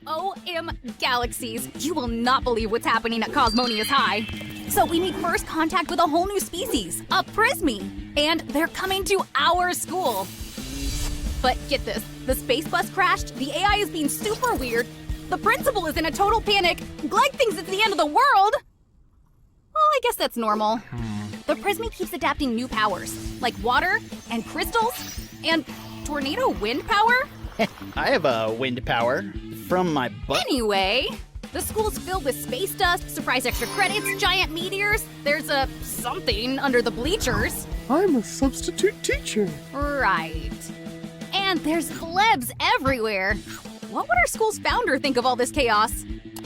OM Galaxies, you will not believe what's happening at Cosmonious High. So we made first contact with a whole new species, a Prismy, and they're coming to our school. But get this, the space bus crashed, the AI is being super weird, the principal is in a total panic, Gleg thinks it's the end of the world. Well, I guess that's normal. The Prismy keeps adapting new powers, like water and crystals and tornado wind power. I have a wind power from my butt. Anyway, the school's filled with space dust, surprise extra credits, giant meteors. There's a something under the bleachers. I'm a substitute teacher. Right. And there's glebs everywhere. What would our school's founder think of all this chaos?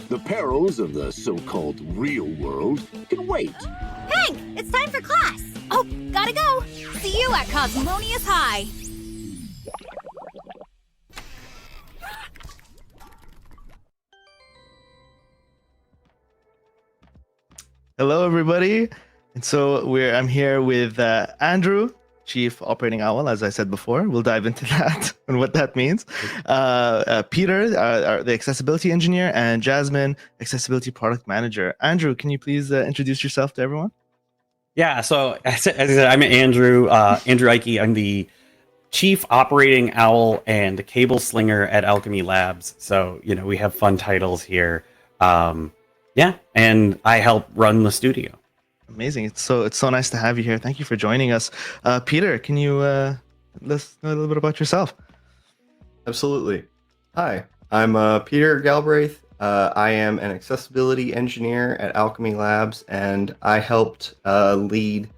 The perils of the so-called real world can wait. Hank, it's time for class. Oh, gotta go. See you at Cosmonious High. Hello, everybody. And so I'm here with Andrew, Chief Operating Owl, as I said before. We'll dive into that and what that means. Peter, the Accessibility Engineer, and Jasmine, Accessibility Product Manager. Andrew, can you please introduce yourself to everyone? Yeah, so as I said, I'm Andrew Ike. I'm the Chief Operating Owl and Cable Slinger at Alchemy Labs. So, we have fun titles here. Yeah, and I help run the studio. Amazing. It's so nice to have you here. Thank you for joining us. Peter, can you let us know a little bit about yourself? Absolutely. Hi, I'm Peter Galbraith. I am an accessibility engineer at Alchemy Labs, and I helped lead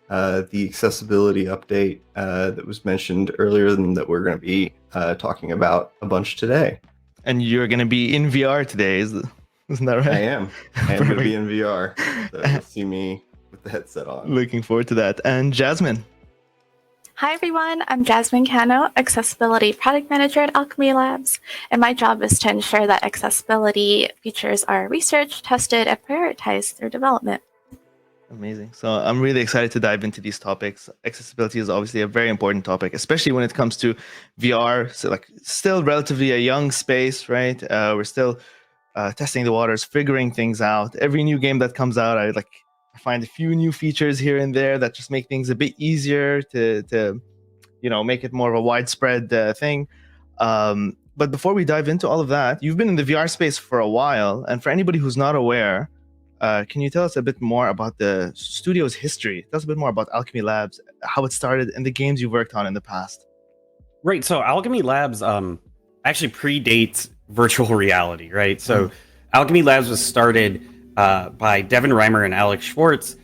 the accessibility update that was mentioned earlier and that we're going to be talking about a bunch today. And you're going to be in VR today, isn't that right? I am. I am going to be in VR. So you'll see me with the headset on. Looking forward to that. And Jasmine. Hi everyone, I'm Jasmine Cano, Accessibility Product Manager at Alchemy Labs, and my job is to ensure that accessibility features are researched, tested, and prioritized through development. Amazing. So I'm really excited to dive into these topics. Accessibility is obviously a very important topic, especially when it comes to VR. So still relatively a young space, right? We're still testing the waters, figuring things out. Every new game that comes out, I find a few new features here and there that just make things a bit easier to make it more of a widespread thing. But before we dive into all of that, you've been in the VR space for a while, and for anybody who's not aware, can you tell us a bit more about the studio's history? Tell us a bit more about Alchemy Labs, how it started, and the games you've worked on in the past. Right, so Alchemy Labs actually predates virtual reality, right? So Alchemy Labs was started by Devin Reimer and Alex Schwartz,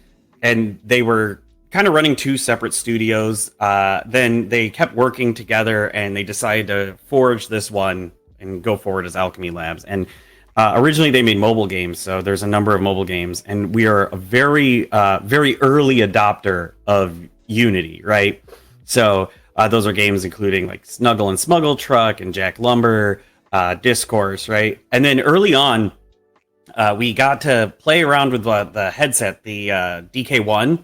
and they were kind of running two separate studios. Then they kept working together, and they decided to forge this one and go forward as Alchemy Labs. And originally they made mobile games, so there's a number of mobile games, and we are a very, very early adopter of Unity, right? So those are games including like Snuggle and Smuggle Truck and Jack Lumber, Discourse, right? And then early on, we got to play around with the headset, the DK1,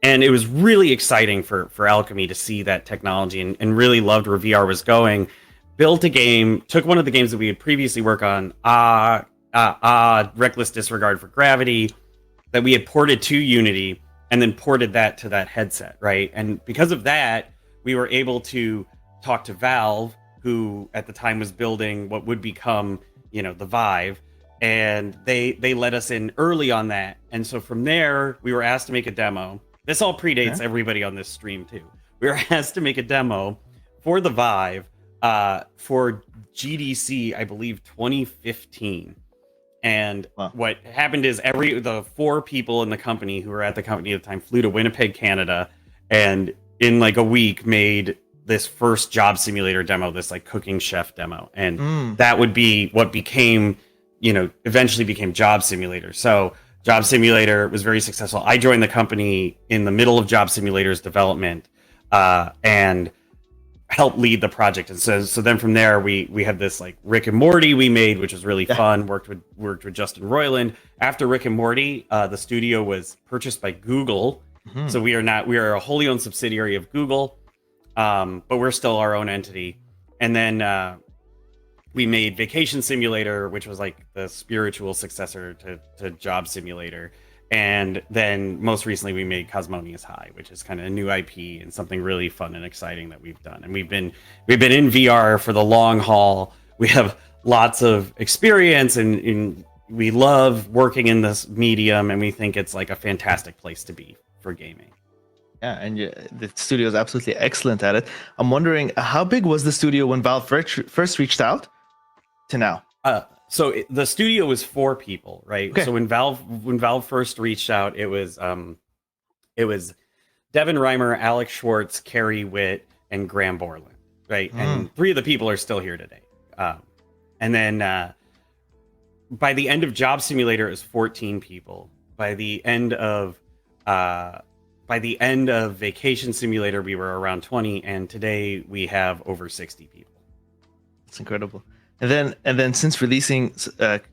and it was really exciting for Alchemy to see that technology and really loved where VR was going. Built a game, took one of the games that we had previously worked on, Reckless Disregard for Gravity, that we had ported to Unity, and then ported that to that headset, right? And because of that, we were able to talk to Valve, who at the time was building what would become, the Vive, and they let us in early on that. And so from there, we were asked to make a demo. This all predates everybody on this stream too. We were asked to make a demo for the Vive for GDC, I believe 2015. And what happened is the four people in the company who were at the company at the time flew to Winnipeg, Canada, and in like a week made this first job simulator demo, this like cooking chef demo. And that would be what became, eventually became Job Simulator. So Job Simulator was very successful. I joined the company in the middle of Job Simulator's development and helped lead the project. And so then from there, we had this like Rick and Morty we made, which was really fun. Worked with Justin Roiland. After Rick and Morty, the studio was purchased by Google. So we are a wholly owned subsidiary of Google. But we're still our own entity. And then we made Vacation Simulator, which was like the spiritual successor to Job Simulator. And then most recently we made Cosmonious High, which is kind of a new IP and something really fun and exciting that we've done. And we've been in VR for the long haul. We have lots of experience and we love working in this medium, and we think it's like a fantastic place to be for gaming. Yeah, and the studio is absolutely excellent at it. I'm wondering, how big was the studio when Valve first reached out to now? The studio was 4 people, right? Okay. So when Valve first reached out, it was Devin Reimer, Alex Schwartz, Kerry Witt, and Graham Borland, right? And 3 of the people are still here today. And then by the end of Job Simulator, it was 14 people. By the end of Vacation Simulator, we were around 20, and today we have over 60 people. It's incredible. And then since releasing,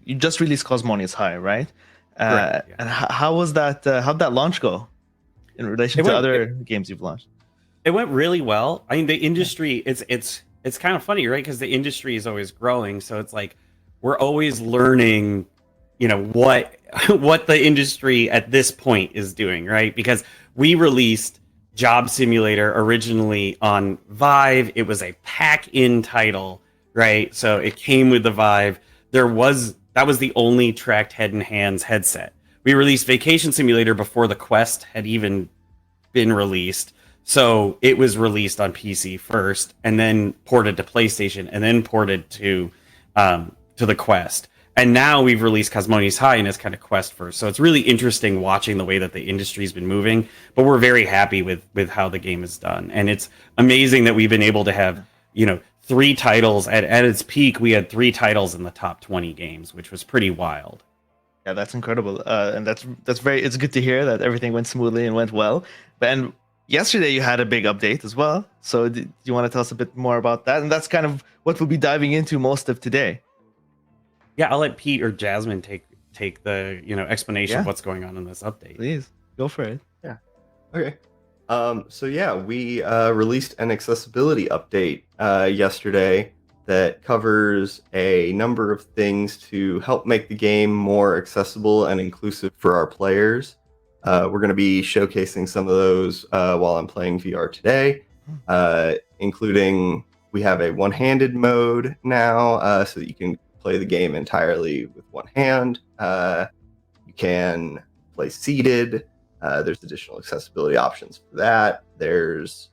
you just released Cosmonious High, right? Correct, yeah. And how was that? How'd that launch go in relation to other games you've launched? It went really well. I mean, the industry, it's kind of funny, right? Because the industry is always growing, so it's like we're always learning, what the industry at this point is doing, right? Because we released Job Simulator originally on Vive. It was a pack-in title, right? So it came with the Vive. That was the only tracked head and hands headset. We released Vacation Simulator before the Quest had even been released. So it was released on PC first, and then ported to PlayStation, and then ported to the Quest. And now we've released Cosmonious High, and it's kind of Quest first. So it's really interesting watching the way that the industry's been moving. But we're very happy with how the game is done, and it's amazing that we've been able to have 3 titles at its peak. We had 3 titles in the top 20 games, which was pretty wild. Yeah, that's incredible, and that's very. It's good to hear that everything went smoothly and went well. And yesterday you had a big update as well. So do you want to tell us a bit more about that? And that's kind of what we'll be diving into most of today. Yeah, I'll let Pete or Jasmine take the explanation of what's going on in this update. Please go for it. Yeah. Okay. We released an accessibility update yesterday that covers a number of things to help make the game more accessible and inclusive for our players. We're going to be showcasing some of those while I'm playing VR today, including we have a one-handed mode now, so that you can play the game entirely with one hand. You can play seated. There's additional accessibility options for that. There's,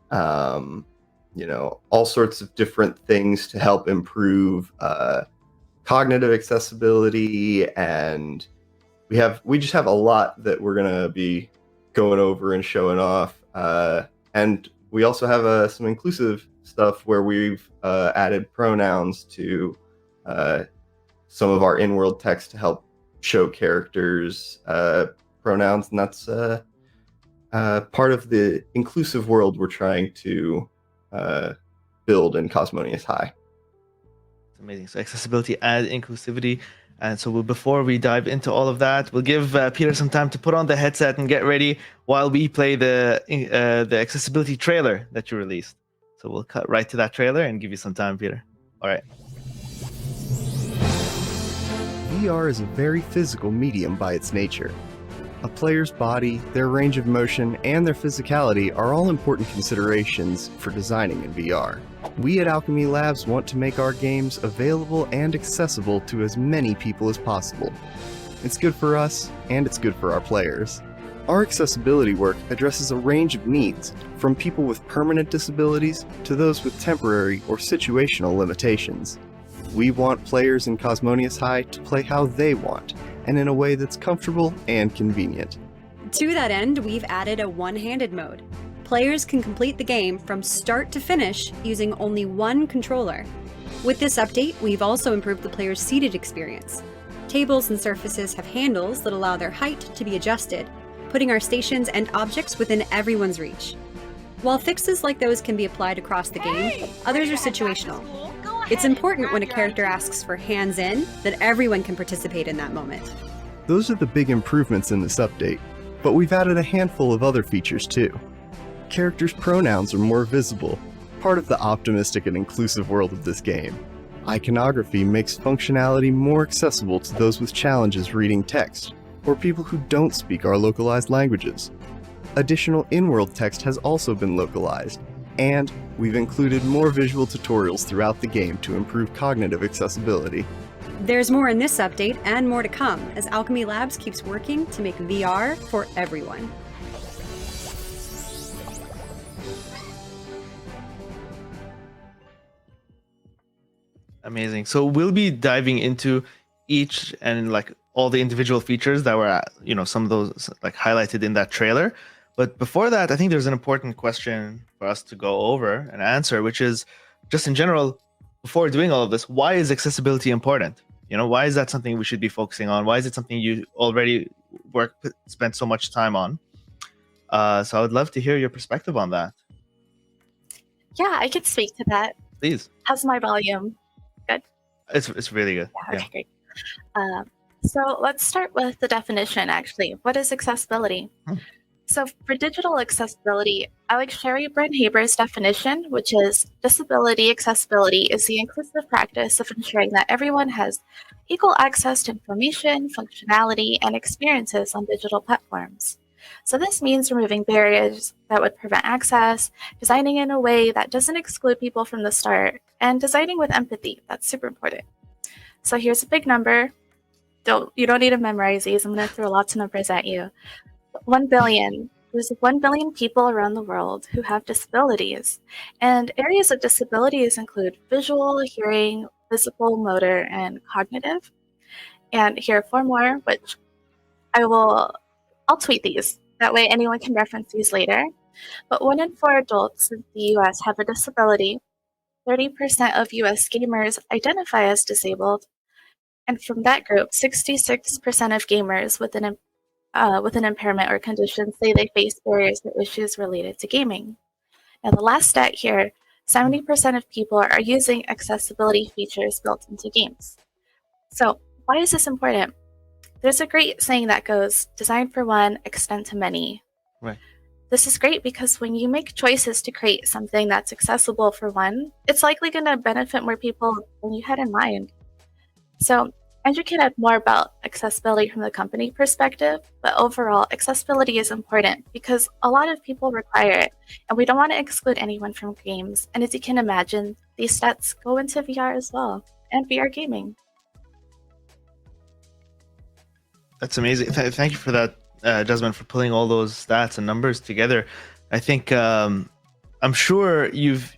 all sorts of different things to help improve cognitive accessibility, and we just have a lot that we're gonna be going over and showing off. And we also have some inclusive stuff where we've added pronouns to some of our in-world text to help show characters pronouns, and that's part of the inclusive world we're trying to build in Cosmonious High. It's amazing. So accessibility and inclusivity. And so before we dive into all of that, we'll give Peter some time to put on the headset and get ready while we play the accessibility trailer that you released. So we'll cut right to that trailer and give you some time, Peter. All right. VR is a very physical medium by its nature. A player's body, their range of motion, and their physicality are all important considerations for designing in VR. We at Alchemy Labs want to make our games available and accessible to as many people as possible. It's good for us, and it's good for our players. Our accessibility work addresses a range of needs, from people with permanent disabilities to those with temporary or situational limitations. We want players in Cosmonious High to play how they want, and in a way that's comfortable and convenient. To that end, we've added a one-handed mode. Players can complete the game from start to finish using only one controller. With this update, we've also improved the player's seated experience. Tables and surfaces have handles that allow their height to be adjusted, putting our stations and objects within everyone's reach. While fixes like those can be applied across the game, others are situational. It's important when a character asks for hands in that everyone can participate in that moment. Those are the big improvements in this update, but we've added a handful of other features too. Characters' pronouns are more visible, part of the optimistic and inclusive world of this game. Iconography makes functionality more accessible to those with challenges reading text, or people who don't speak our localized languages. Additional in-world text has also been localized, and we've included more visual tutorials throughout the game to improve cognitive accessibility. There's more in this update and more to come as Alchemy Labs keeps working to make VR for everyone. Amazing. So we'll be diving into each and like all the individual features that were, some of those like highlighted in that trailer. But before that, I think there's an important question for us to go over and answer, which is just in general, before doing all of this, why is accessibility important? Why is that something we should be focusing on? Why is it something you already spent so much time on? So I would love to hear your perspective on that. Yeah, I could speak to that. Please. How's my volume? Good? It's really good. Yeah, okay, great. So let's start with the definition, actually. What is accessibility? So for digital accessibility, I like Sherry Bryn-Haber's definition, which is disability accessibility is the inclusive practice of ensuring that everyone has equal access to information, functionality, and experiences on digital platforms. So this means removing barriers that would prevent access, designing in a way that doesn't exclude people from the start, and designing with empathy. That's super important. So here's a big number. You don't need to memorize these. I'm going to throw lots of numbers at you. 1 billion. There's 1 billion people around the world who have disabilities. And areas of disabilities include visual, hearing, physical, motor, and cognitive. And here are 4 more, which I'll tweet these. That way anyone can reference these later. But 1 in 4 adults in the US have a disability. 30% of US gamers identify as disabled. And from that group, 66% of gamers with an impairment or condition say they face barriers or issues related to gaming. Now, the last stat here, 70% of people are using accessibility features built into games. So why is this important? There's a great saying that goes, design for one, extend to many. Right. This is great because when you make choices to create something that's accessible for one, it's likely going to benefit more people than you had in mind. So Andrew can add more about accessibility from the company perspective, but overall, accessibility is important because a lot of people require it, and we don't want to exclude anyone from games. And as you can imagine, these stats go into VR as well, and VR gaming. That's amazing. Thank you for that, Jasmine, for pulling all those stats and numbers together. I think I'm sure you've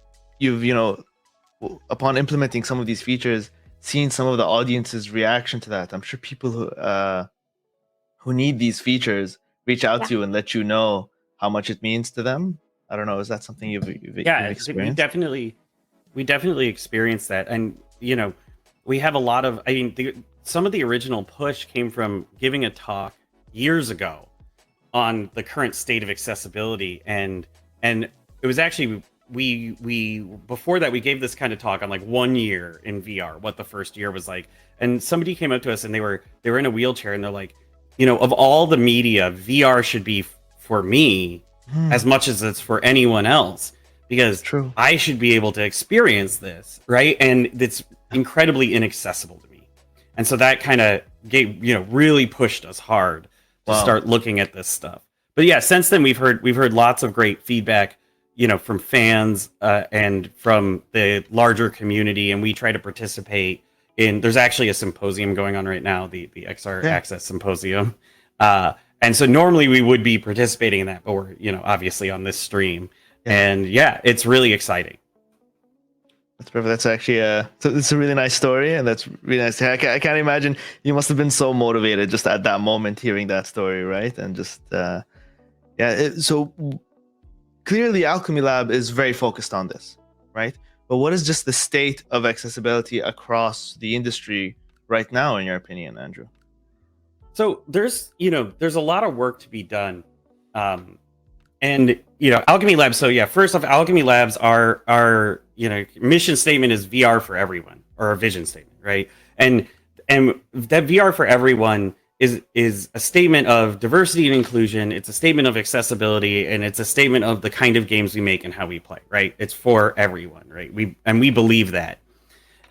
upon implementing some of these features, seen some of the audience's reaction to that. I'm sure people who need these features reach out to you and let you know how much it means to them. I don't know. Is that something you've experienced? We definitely experienced that, and we have a lot of. I mean, some of the original push came from giving a talk years ago on the current state of accessibility, and it was actually. We before that we gave this kind of talk on like 1 year in VR, what the first year was like, and somebody came up to us and they were in a wheelchair and they're like, of all the media, VR should be for me as much as it's for anyone else, because I should be able to experience this, right? And it's incredibly inaccessible to me, and so that kind of gave really pushed us hard to start looking at this stuff. But yeah, since then we've heard lots of great feedback. From fans and from the larger community, and we try to participate in. There's actually a symposium going on right now, the XR Access Symposium, and so normally we would be participating in that, but we're obviously on this stream, and it's really exciting. That's perfect. That's actually it's a really nice story, and that's really nice. I can't imagine you must have been so motivated just at that moment hearing that story, right? And just so. Clearly, Alchemy Lab is very focused on this, right? But what is just the state of accessibility across the industry right now, in your opinion, Andrew? So there's a lot of work to be done, and Alchemy Labs. So first off, Alchemy Labs our mission statement is VR for everyone, or our vision statement, right? And that VR for everyone is a statement of diversity and inclusion. It's a statement of accessibility, and it's a statement of the kind of games we make and how we play, right? It's for everyone, right? We believe that.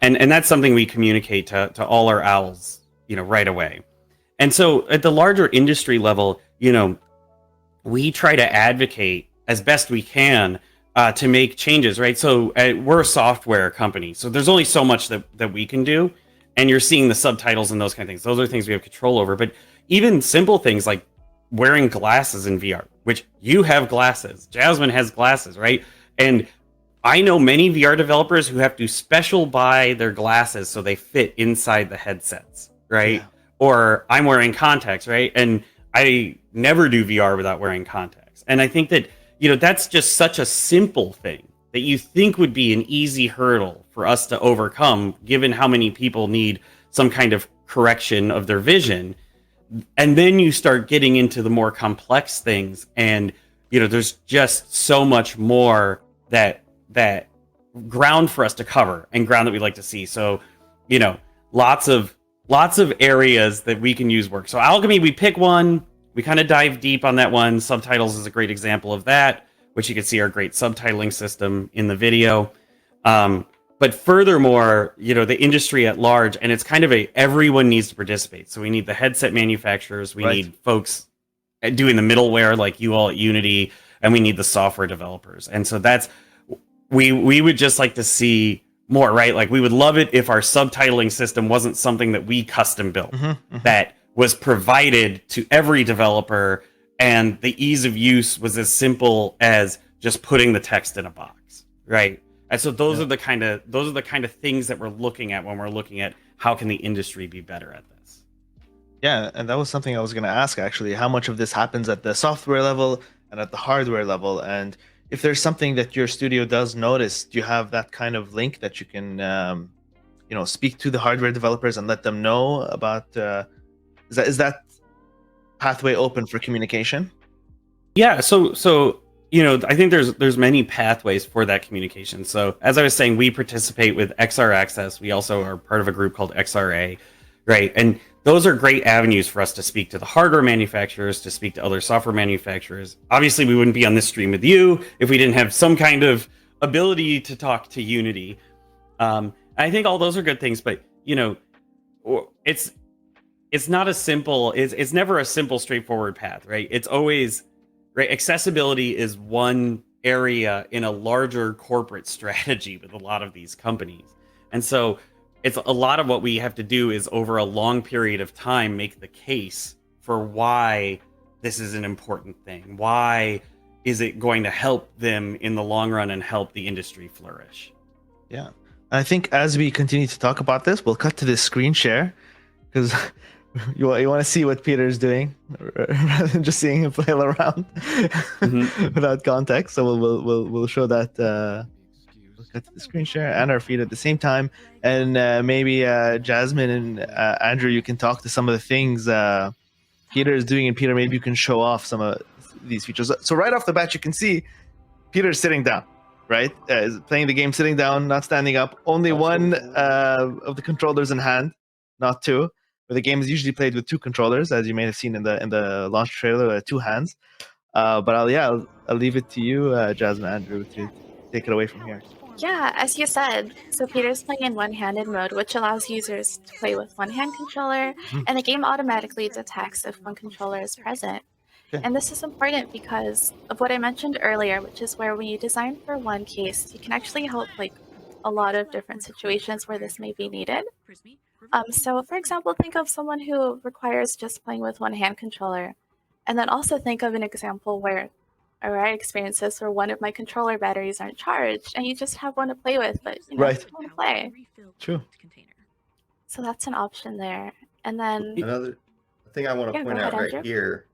and that's something we communicate to all our owls, right away. And so at the larger industry level, we try to advocate as best we can to make changes, right? So we're a software company, so there's only so much that we can do, and you're seeing the subtitles and those kind of things. Those are things we have control over. But even simple things like wearing glasses in VR, which you have glasses, Jasmine has glasses, right? And I know many VR developers who have to special buy their glasses so they fit inside the headsets, right? Yeah. Or I'm wearing contacts, right? And I never do VR without wearing contacts. And I think that, that's just such a simple thing that you think would be an easy hurdle for us to overcome, given how many people need some kind of correction of their vision. And then you start getting into the more complex things, and there's just so much more that ground for us to cover, and ground that we'd like to see. So lots of areas that we can use work. So alchemy, we pick one, we kind of dive deep on that one. Subtitles is a great example of that, which you can see our great subtitling system in the video. But furthermore, the industry at large, and it's kind of everyone needs to participate. So we need the headset manufacturers, we need folks doing the middleware like you all at Unity, and we need the software developers. And so we would just like to see more, right? Like we would love it if our subtitling system wasn't something that we custom built, that was provided to every developer, and the ease of use was as simple as just putting the text in a box, right? And so those are the kind of things that we're looking at when we're looking at how can the industry be better at this. Yeah, and that was something I was going to ask, actually. How much of this happens at the software level and at the hardware level? And if there's something that your studio does notice, do you have that kind of link that you can, speak to the hardware developers and let them know about? Is that pathway open for communication? Yeah. So I think there's many pathways for that communication. So as I was saying, we participate with XR Access. We also are part of a group called XRA, right? And those are great avenues for us to speak to the hardware manufacturers, to speak to other software manufacturers. Obviously, we wouldn't be on this stream with you if we didn't have some kind of ability to talk to Unity. I think all those are good things, but it's not a simple. It's never a simple, straightforward path, right? It's always right. Accessibility is one area in a larger corporate strategy with a lot of these companies, and so it's a lot of what we have to do is over a long period of time make the case for why this is an important thing. Why is it going to help them in the long run and help the industry flourish? Yeah. I think as we continue to talk about this, we'll cut to this screen share because you want to see what Peter's doing rather than just seeing him flail around without context. So we'll show that. We'll cut to the screen share and our feed at the same time, and maybe Jasmine and Andrew, you can talk to some of the things Peter is doing, and Peter, maybe you can show off some of these features. So right off the bat, you can see Peter's sitting down, right? Is playing the game sitting down, not standing up. Only one of the controllers in hand, not two. But the game is usually played with two controllers, as you may have seen in the launch trailer, two hands. But I'll leave it to you, Jasmine, Andrew, to take it away from here. Yeah, as you said, so Peter's playing in one-handed mode, which allows users to play with one-hand controller, and the game automatically detects if one controller is present. Okay. And this is important because of what I mentioned earlier, which is where when you design for one case, you can actually help like a lot of different situations where this may be needed. So for example, think of someone who requires just playing with one-hand controller, and then also think of an example where experiences where one of my controller batteries aren't charged and you just have one to play with, but you Right. don't want to play. True. So that's an option there. And then Another thing I want to Yeah, point go out ahead, right Andrew. here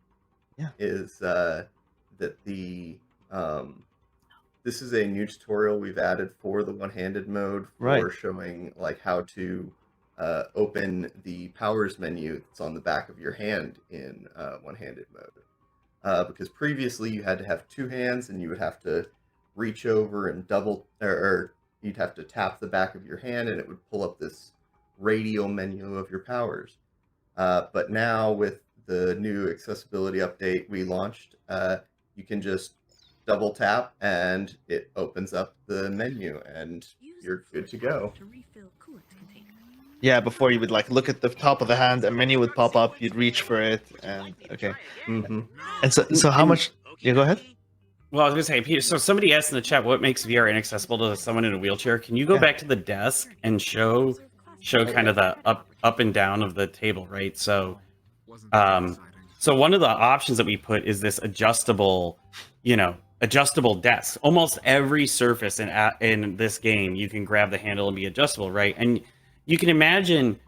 Yeah. is that the this is a new tutorial we've added for the one-handed mode for Right. showing like how to open the powers menu that's on the back of your hand in one-handed mode. Because previously you had to have two hands and you would have to reach over and or you'd have to tap the back of your hand and it would pull up this radial menu of your powers. But now with the new accessibility update we launched, you can just double tap and it opens up the menu, and you're good to go. Yeah, before you would like look at the top of the hand, a menu would pop up, you'd reach for it, and okay. Mm-hmm. And so how much? Yeah, go ahead. Well, I was gonna say, Peter. So somebody asked in the chat, what makes VR inaccessible to someone in a wheelchair? Can you go Yeah. back to the desk and show kind of the up and down of the table, right? So, so one of the options that we put is this adjustable, adjustable desk. Almost every surface in this game, you can grab the handle and be adjustable, right? And you can imagine,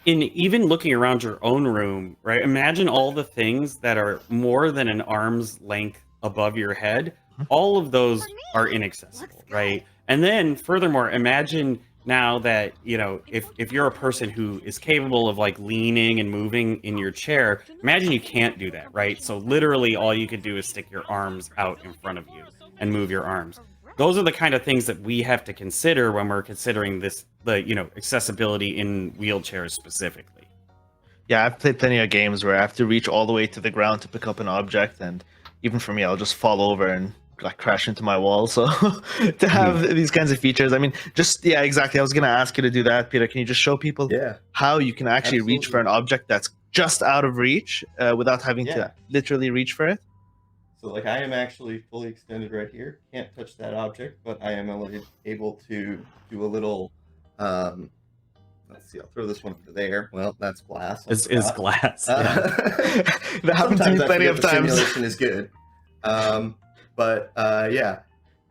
in even looking around your own room, right? Imagine all the things that are more than an arm's length above your head. All of those are inaccessible, right? And then furthermore, imagine now that, if you're a person who is capable of like leaning and moving in your chair, imagine you can't do that, right? So literally all you could do is stick your arms out in front of you and move your arms. Those are the kind of things that we have to consider when we're considering the accessibility in wheelchairs specifically. Yeah, I've played plenty of games where I have to reach all the way to the ground to pick up an object, and even for me, I'll just fall over and like crash into my wall. So to have these kinds of features, I mean, yeah, exactly. I was gonna ask you to do that, Peter. Can you just show people how you can actually reach for an object that's just out of reach without having to literally reach for it? So like I am actually fully extended right here. Can't touch that object, but I am able to do a little, let's see, I'll throw this one over there. Well, that's glass. It's glass. That happened to me plenty of times. Simulation is good. Yeah.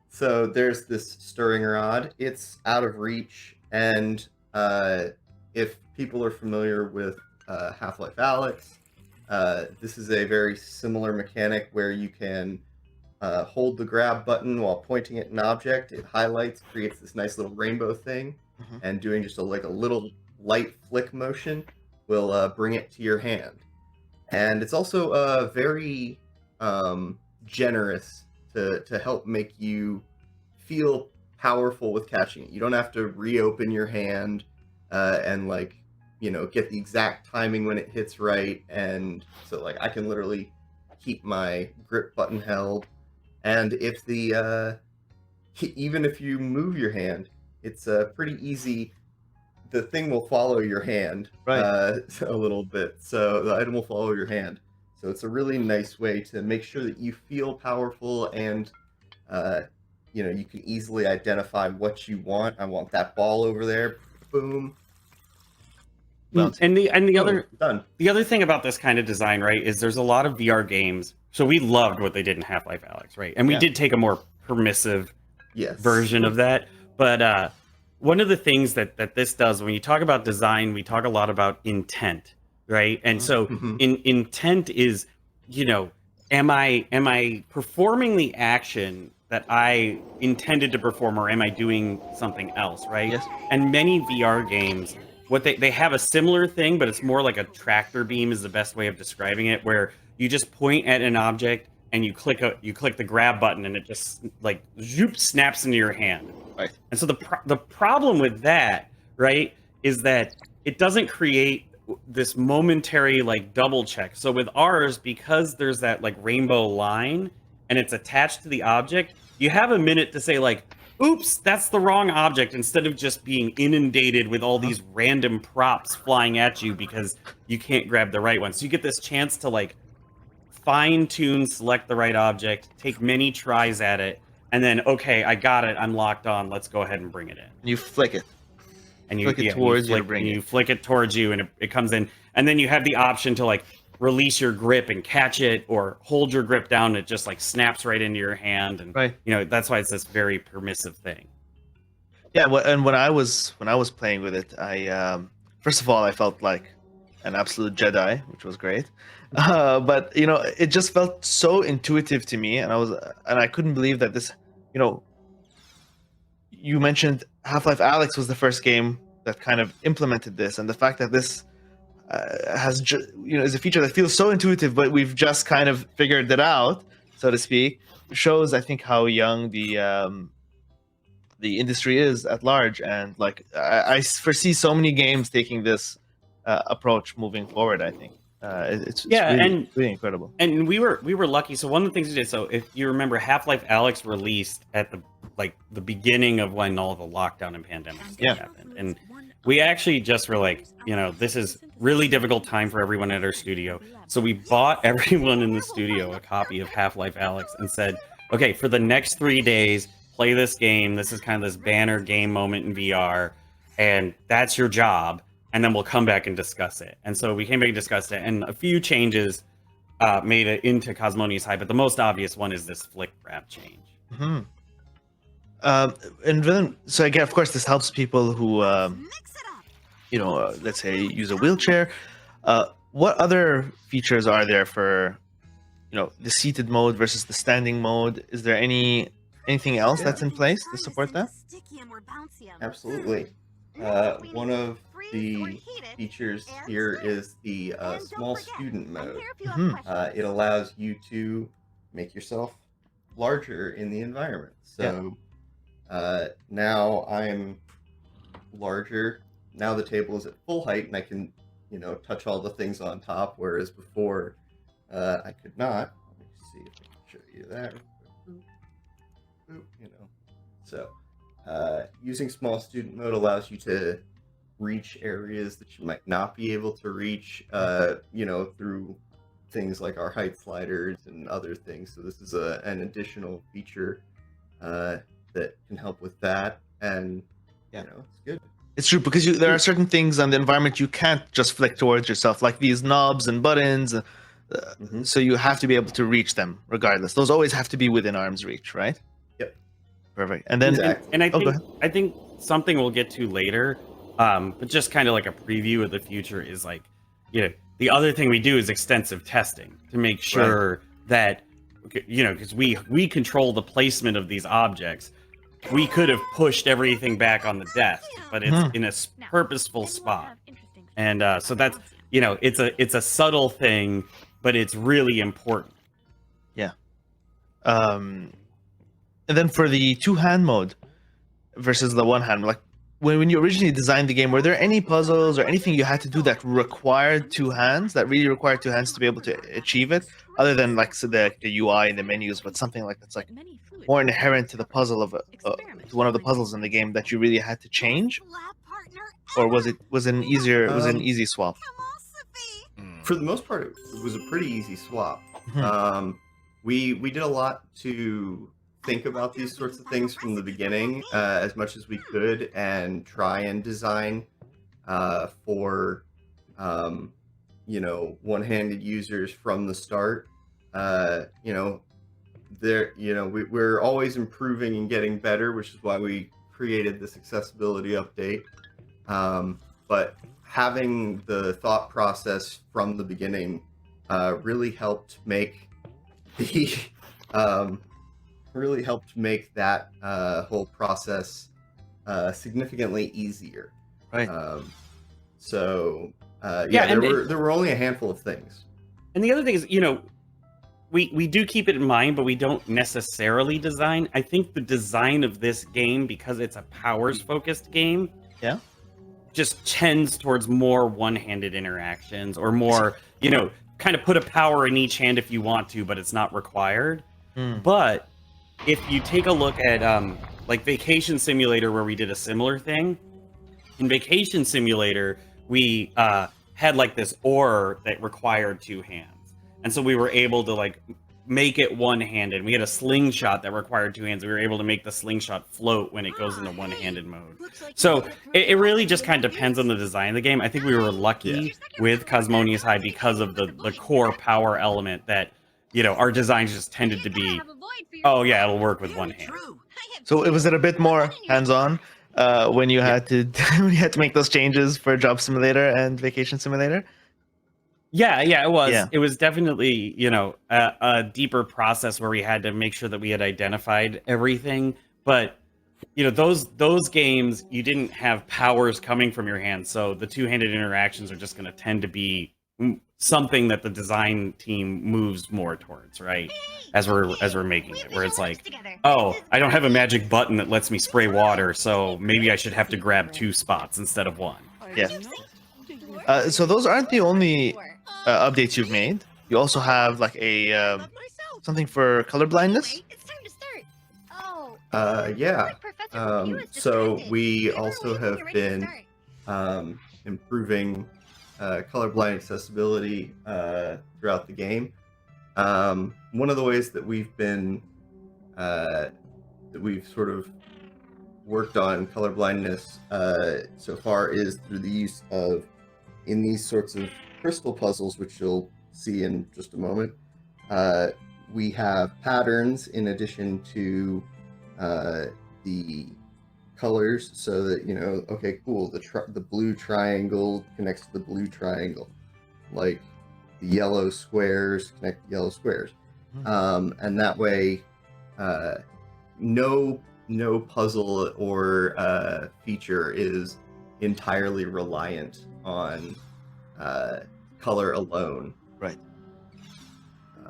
So there's this stirring rod. It's out of reach, and if people are familiar with Half-Life Alyx, this is a very similar mechanic where you can hold the grab button while pointing at an object. It highlights, creates this nice little rainbow thing, and doing just a little light flick motion will bring it to your hand. And it's also very generous to help make you feel powerful with catching it. You don't have to reopen your hand and get the exact timing when it hits right. And so I can literally keep my grip button held. And if even if you move your hand, it's pretty easy. The thing will follow your hand a little bit. So the item will follow your hand. So it's a really nice way to make sure that you feel powerful, and you can easily identify what you want. I want that ball over there. Boom. And the other thing about this kind of design, right, is there's a lot of VR games. So we loved what they did in Half-Life Alyx, right? And we did take a more permissive version of that. But one of the things that this does, when you talk about design, we talk a lot about intent, right? And so intent is, am I performing the action that I intended to perform, or am I doing something else, right? Yes. And many VR games, they have a similar thing, but it's more like a tractor beam is the best way of describing it, where you just point at an object and you click the grab button, and it just zoop, snaps into your hand. Right. And so the problem with that, right, is that it doesn't create this momentary double check. So with ours, because there's that rainbow line and it's attached to the object, you have a minute to say oops, that's the wrong object, instead of just being inundated with all these random props flying at you because you can't grab the right one. So you get this chance to fine-tune, select the right object, take many tries at it, and then, okay, I got it, I'm locked on, let's go ahead and bring it in. You flick it. And you flick it towards you, you flick it towards you, and it comes in. And then you have the option to release your grip and catch it, or hold your grip down, and it just snaps right into your hand. And that's why it's this very permissive thing. Yeah, and when I was playing with it, I first of all, I felt like an absolute Jedi, which was great. But it just felt so intuitive to me, and I couldn't believe that this, you mentioned Half-Life Alyx was the first game that kind of implemented this, and the fact that this is a feature that feels so intuitive, but we've just kind of figured it out, so to speak, shows, I think, how young the industry is at large. And I foresee so many games taking this approach moving forward, I think. It's Yeah, really, and- really incredible. And we were lucky. So one of the things we did. So if you remember, Half-Life Alyx released at the beginning of when all the lockdown and pandemic stuff happened, and we actually just were like, this is really difficult time for everyone at our studio. So we bought everyone in the studio a copy of Half-Life Alyx and said, okay, for the next 3 days, play this game. This is kind of this banner game moment in VR, and that's your job. And then we'll come back and discuss it. And so we came back and discussed it, and a few changes made it into Cosmonious High, but the most obvious one is this flick wrap change. Mm-hmm. And then, so again, of course, this helps people who, let's say, use a wheelchair. What other features are there for, the seated mode versus the standing mode? Is there anything else that's in place to support that? Absolutely. One of the features here is the small student mode. It allows you to make yourself larger in the environment. So now I'm larger. Now the table is at full height, and I can, touch all the things on top. Whereas before, I could not. Let me see if I can show you that. So using small student mode allows you to reach areas that you might not be able to reach, through things like our height sliders and other things. So this is an additional feature that can help with that, and it's good. It's true, because there are certain things on the environment you can't just flick towards yourself, like these knobs and buttons. So you have to be able to reach them regardless. Those always have to be within arm's reach, right? Yep. Perfect. And then, Exactly. And go ahead. I think something we'll get to later, but just kind of like a preview of the future is like, the other thing we do is extensive testing to make sure that, because we control the placement of these objects. We could have pushed everything back on the desk, but it's in a purposeful spot. And so that's, it's a subtle thing, but it's really important. Yeah. And then for the two-hand mode versus the one-hand, like when you originally designed the game, were there any puzzles or anything you had to do that required two hands, that really required two hands to be able to achieve it, other than like the UI and the menus, but something like that's like more inherent to the puzzle of to one of the puzzles in the game that you really had to change, or was it an easy swap? For the most part, it was a pretty easy swap. We did a lot to think about these sorts of things from the beginning, as much as we could, and try and design for one-handed users from the start. We're always improving and getting better, which is why we created this accessibility update. But having the thought process from the beginning really helped make that whole process significantly easier. Right. There were only a handful of things. And the other thing is, we do keep it in mind, but we don't necessarily design. I think the design of this game, because it's a powers-focused game, just tends towards more one-handed interactions, or more, kind of put a power in each hand if you want to, but it's not required. But if you take a look at like Vacation Simulator, where we did a similar thing, in Vacation Simulator, we had like this oar that required two hands. And so we were able to like make it one-handed. We had a slingshot that required two hands. We were able to make the slingshot float when it goes into one-handed mode. So it really just kind of depends on the design of the game. I think we were lucky with Cosmonious High because of the core power element that, our designs just tended to be, oh yeah, it'll work with one hand. So was it a bit more hands-on when you had to make those changes for Job Simulator and Vacation Simulator? Yeah, it was. Yeah. It was definitely, a deeper process where we had to make sure that we had identified everything. But, those games, you didn't have powers coming from your hands. So the two-handed interactions are just going to tend to be something that the design team moves more towards, right? As we're making it, where it's like, oh, I don't have a magic button that lets me spray water, so maybe I should have to grab two spots instead of one. Yeah. So those aren't the only updates you've made. You also have like a something for color blindness. Yeah. So we also have been improving colorblind accessibility throughout the game. One of the ways that we've sort of worked on colorblindness so far is through the use of, in these sorts of crystal puzzles, which you'll see in just a moment, we have patterns in addition to the colors, so that, you know, okay, cool, the blue triangle connects to the blue triangle, like the yellow squares connect to yellow squares. And that way no puzzle or feature is entirely reliant on color alone. Right.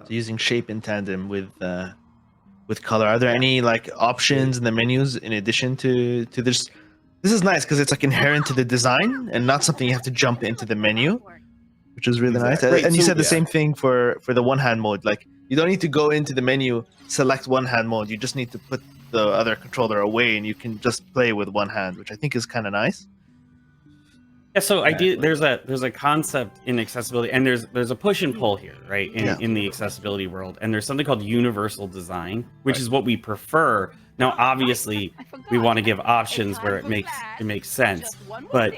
So using shape in tandem with color. Are there any like options in the menus in addition to this? This is nice because it's like inherent to the design and not something you have to jump into the menu, which is really nice. Exactly. And you So, said the yeah. same thing for the one hand mode. Like you don't need to go into the menu, select one hand mode. You just need to put the other controller away, and you can just play with one hand, which I think is kind of nice. Yeah, so there's a concept in accessibility, and there's a push and pull here, right? In the accessibility world, and there's something called universal design, which is what we prefer. Now, obviously, we want to give options where it makes sense, but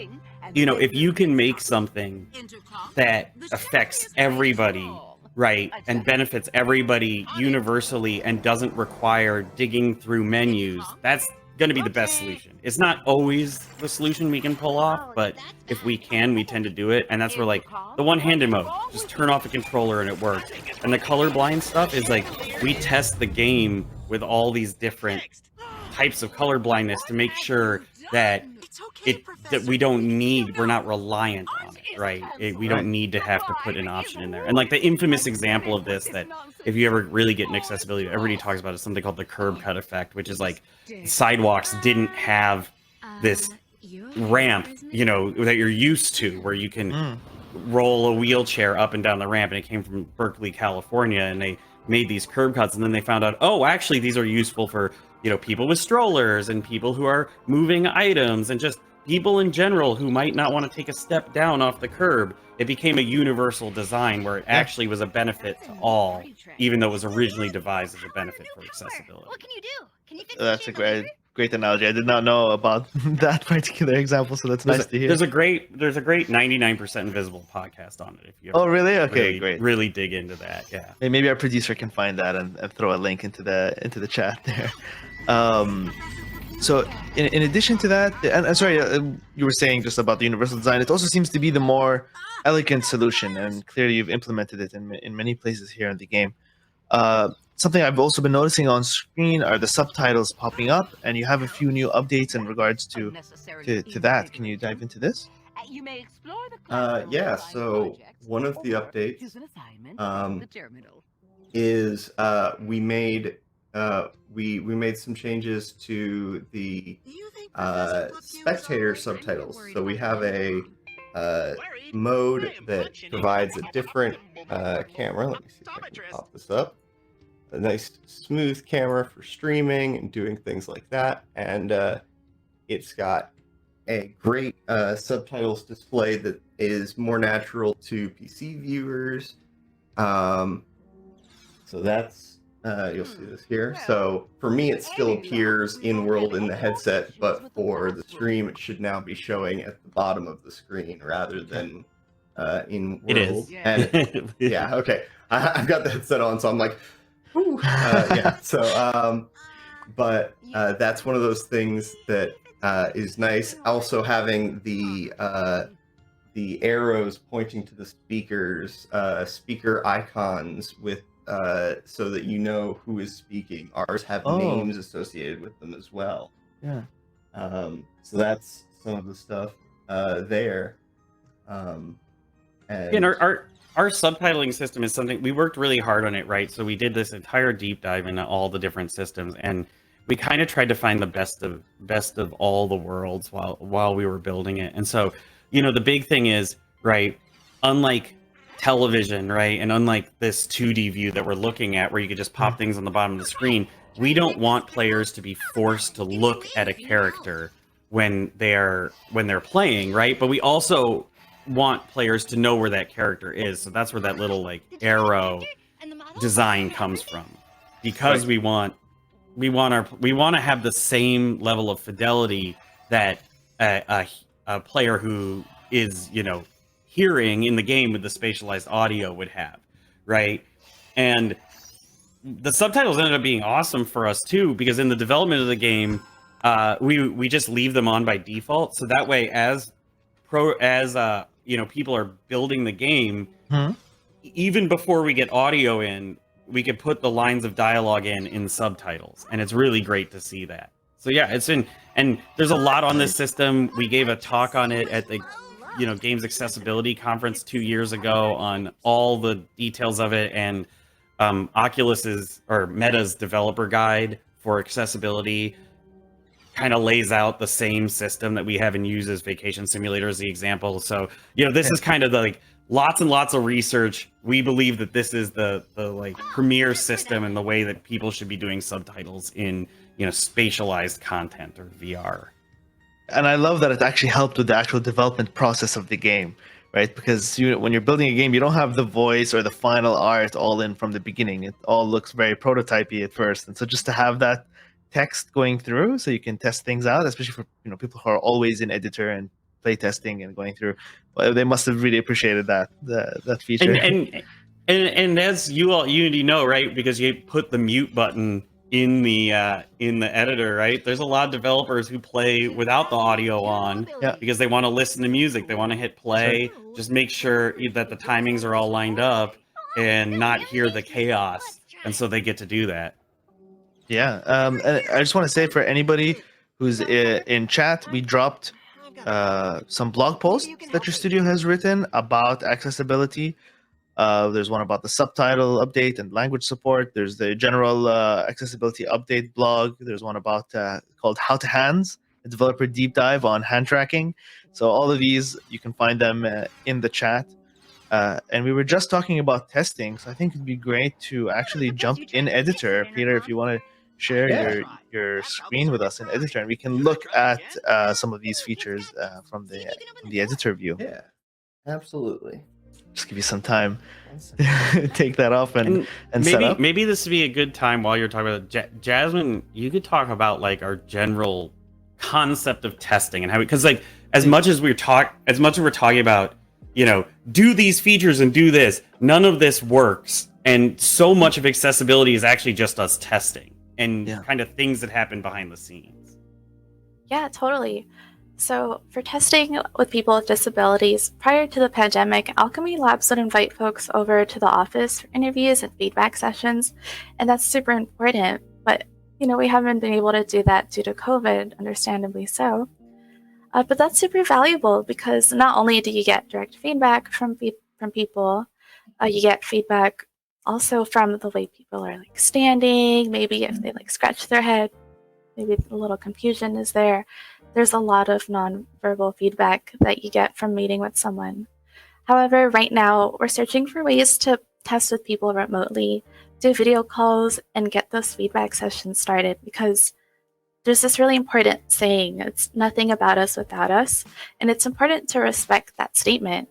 you know, if you can make something that affects everybody, right, and benefits everybody universally, and doesn't require digging through menus, that's going to be the best solution. It's not always the solution we can pull off, but if we can, we tend to do it. And that's where, like, the one-handed mode, just turn off the controller and it works. And the colorblind stuff is like, we test the game with all these different types of color blindness to make sure that we're not reliant on it, right? We don't need to have to put an option in there. And like the infamous example of this, that if you ever really get in accessibility, everybody talks about, is something called the curb cut effect, which is like sidewalks didn't have this ramp, you know, that you're used to, where you can roll a wheelchair up and down the ramp. And it came from Berkeley, California, and they made these curb cuts, and then they found out, oh, actually these are useful for, you know, people with strollers and people who are moving items and just people in general who might not want to take a step down off the curb. It became a universal design where it actually was a benefit to all, even though it was originally devised as a benefit for accessibility. What can you do? Can you fix That's a great analogy. I did not know about that particular example, so that's nice to hear. There's a great 99% Invisible podcast on it. If you ever really? Okay, great. Really dig into that, yeah. Hey, maybe our producer can find that and throw a link into the chat there. So in addition to that, and sorry, you were saying just about the universal design, it also seems to be the more elegant solution, and clearly you've implemented it in many places here in the game. Something I've also been noticing on screen are the subtitles popping up, and you have a few new updates in regards to that. Can you dive into this? Yeah, so one of the updates is we made some changes to the spectator subtitles. So we have a mode that provides a different camera. Let me see if I can pop this up. A nice smooth camera for streaming and doing things like that. And it's got a great subtitles display that is more natural to PC viewers. So that's, you'll see this here. So for me, it still appears in-world in the headset, but for the stream, it should now be showing at the bottom of the screen rather than in-world. It is. And yeah, okay. I've got the headset on, so I'm like, ooh. Yeah, so, but that's one of those things that is nice. Also having the arrows pointing to the speakers, speaker icons with so that you know who is speaking. Ours have names associated with them as well. Yeah. So that's some of the stuff there. And our subtitling system is something we worked really hard on it, right? So we did this entire deep dive into all the different systems, and we kind of tried to find the best of all the worlds while we were building it. And so, you know, the big thing is, right, unlike television, right? And unlike this 2D view that we're looking at where you could just pop things on the bottom of the screen, we don't want players to be forced to look at a character when they're playing, right? But we also want players to know where that character is. So that's where that little like arrow design comes from. Because we want to have the same level of fidelity that a player who is, hearing in the game with the spatialized audio would have, right? And the subtitles ended up being awesome for us too, because in the development of the game, we just leave them on by default. So that way, as people are building the game, even before we get audio in, we could put the lines of dialogue in subtitles, and it's really great to see that. So yeah, and there's a lot on this system. We gave a talk on it at the Games Accessibility Conference 2 years ago on all the details of it, and Meta's developer guide for accessibility kind of lays out the same system that we have and uses Vacation Simulator as the example. So, this is kind of like lots and lots of research. We believe that this is the like premier system and the way that people should be doing subtitles in, spatialized content or VR. And I love that it actually helped with the actual development process of the game, right? Because when you're building a game, you don't have the voice or the final art all in from the beginning. It all looks very prototypey at first. And so just to have that text going through so you can test things out, especially for people who are always in editor and play testing and going through, well, they must have really appreciated that feature. And as you already know, right? Because you put the mute button in the editor, right? There's a lot of developers who play without the audio on because they want to listen to music. They want to hit play, just make sure that the timings are all lined up and not hear the chaos. And so they get to do that. Yeah. And I just want to say for anybody who's in chat, we dropped some blog posts that your studio has written about accessibility. There's one about the subtitle update and language support. There's the general accessibility update blog. There's one about called How to Hands, a developer deep dive on hand tracking. So all of these, you can find them in the chat. And we were just talking about testing, so I think it'd be great to actually jump in editor. Peter, if you want to share your screen with us in editor, and we can look at some of these features from the editor view. Yeah, absolutely. Just give you some time. Take that off and maybe, set up. Maybe this would be a good time while you're talking about Jasmine. You could talk about like our general concept of testing and how, because like as much as we're talking about, do these features and do this, none of this works, and so much of accessibility is actually just us testing and kind of things that happen behind the scenes. Yeah, totally. So for testing with people with disabilities, prior to the pandemic, Alchemy Labs would invite folks over to the office for interviews and feedback sessions, and that's super important. But, we haven't been able to do that due to COVID, understandably so. But that's super valuable because not only do you get direct feedback from people, you get feedback also from the way people are like standing, maybe if they like scratch their head, maybe a little confusion is there. There's a lot of non-verbal feedback that you get from meeting with someone. However, right now, we're searching for ways to test with people remotely, do video calls, and get those feedback sessions started, because there's this really important saying, it's nothing about us without us, and it's important to respect that statement.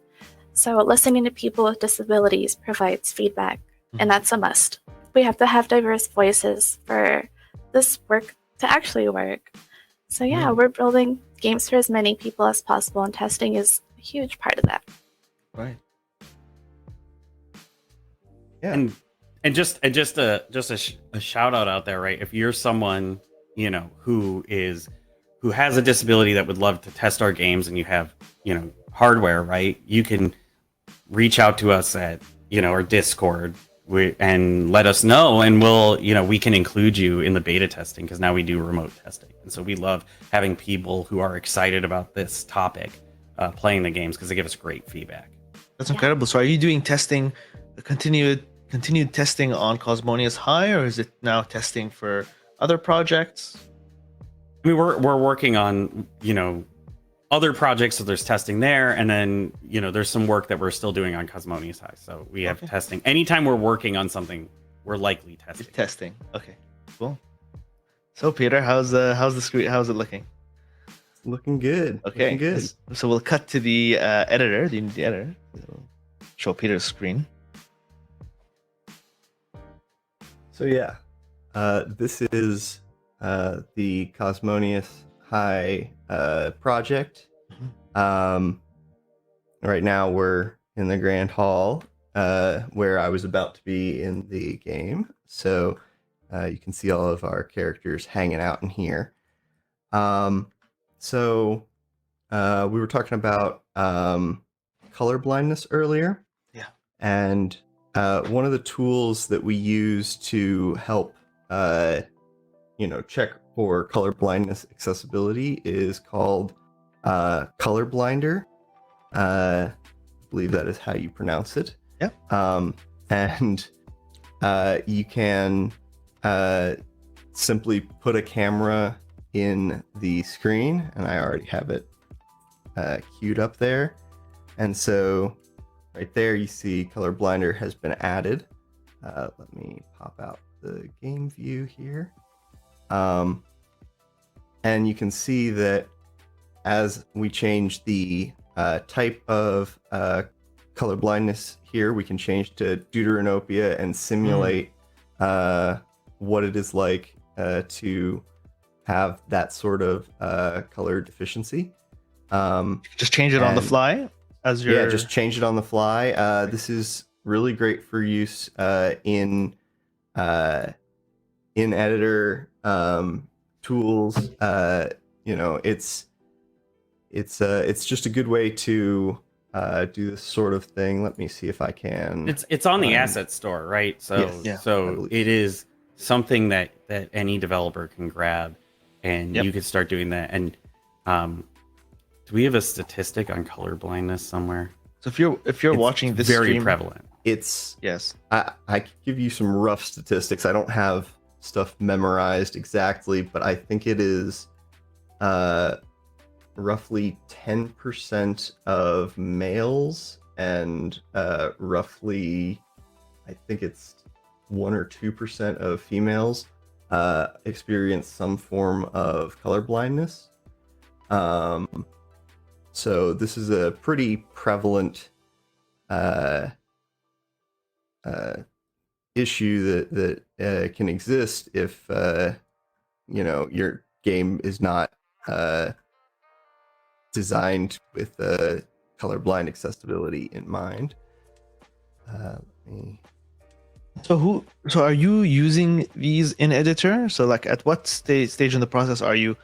So listening to people with disabilities provides feedback, and that's a must. We have to have diverse voices for this work to actually work. So yeah, we're building games for as many people as possible, and testing is a huge part of that. Right. Yeah. And just a shout out there, right? If you're someone who has a disability that would love to test our games, and you have hardware, right? You can reach out to us at our Discord and let us know, and we can include you in the beta testing, because now we do remote testing, and so we love having people who are excited about this topic playing the games, because they give us great feedback. That's incredible. So are you doing testing, continued testing on Cosmonious High, or is it now testing for other projects? I mean, we're working on other projects, so there's testing there, and then there's some work that we're still doing on Cosmonious High. So we have testing. Anytime we're working on something, we're likely testing. Testing. Okay, cool. So Peter, how's the screen? How's it looking? Looking good. Okay, Looking good. So we'll cut to the editor, the Unity editor. Show Peter's screen. So yeah, this is the Cosmonious High project. Right now we're in the Grand Hall where I was about to be in the game. So you can see all of our characters hanging out in here. So we were talking about color blindness earlier. Yeah. And one of the tools that we use to help, check for color blindness accessibility is called Color Blinder. I believe that is how you pronounce it. Yeah. And you can simply put a camera in the screen, and I already have it queued up there. And so right there you see Color Blinder has been added. Let me pop out the game view here. And you can see that as we change the type of color blindness here, we can change to deuteranopia and simulate what it is like to have that sort of color deficiency. Just change it on the fly as you're... Yeah, just change it on the fly. This is really great for use in editor tools. It's just a good way to do this sort of thing. Let me see if I can. It's on the asset store, right? So yes, so it is something that any developer can grab, and you could start doing that. And do we have a statistic on color blindness somewhere? So if you're watching this very stream, prevalent. It's yes. I could give you some rough statistics. I don't have stuff memorized exactly, but I think it is roughly 10% of males and roughly, I think it's 1 or 2% of females experience some form of color blindness. So this is a pretty prevalent issue that can exist if your game is not designed with colorblind accessibility in mind. So are you using these in editor? So like at what stage in the process are you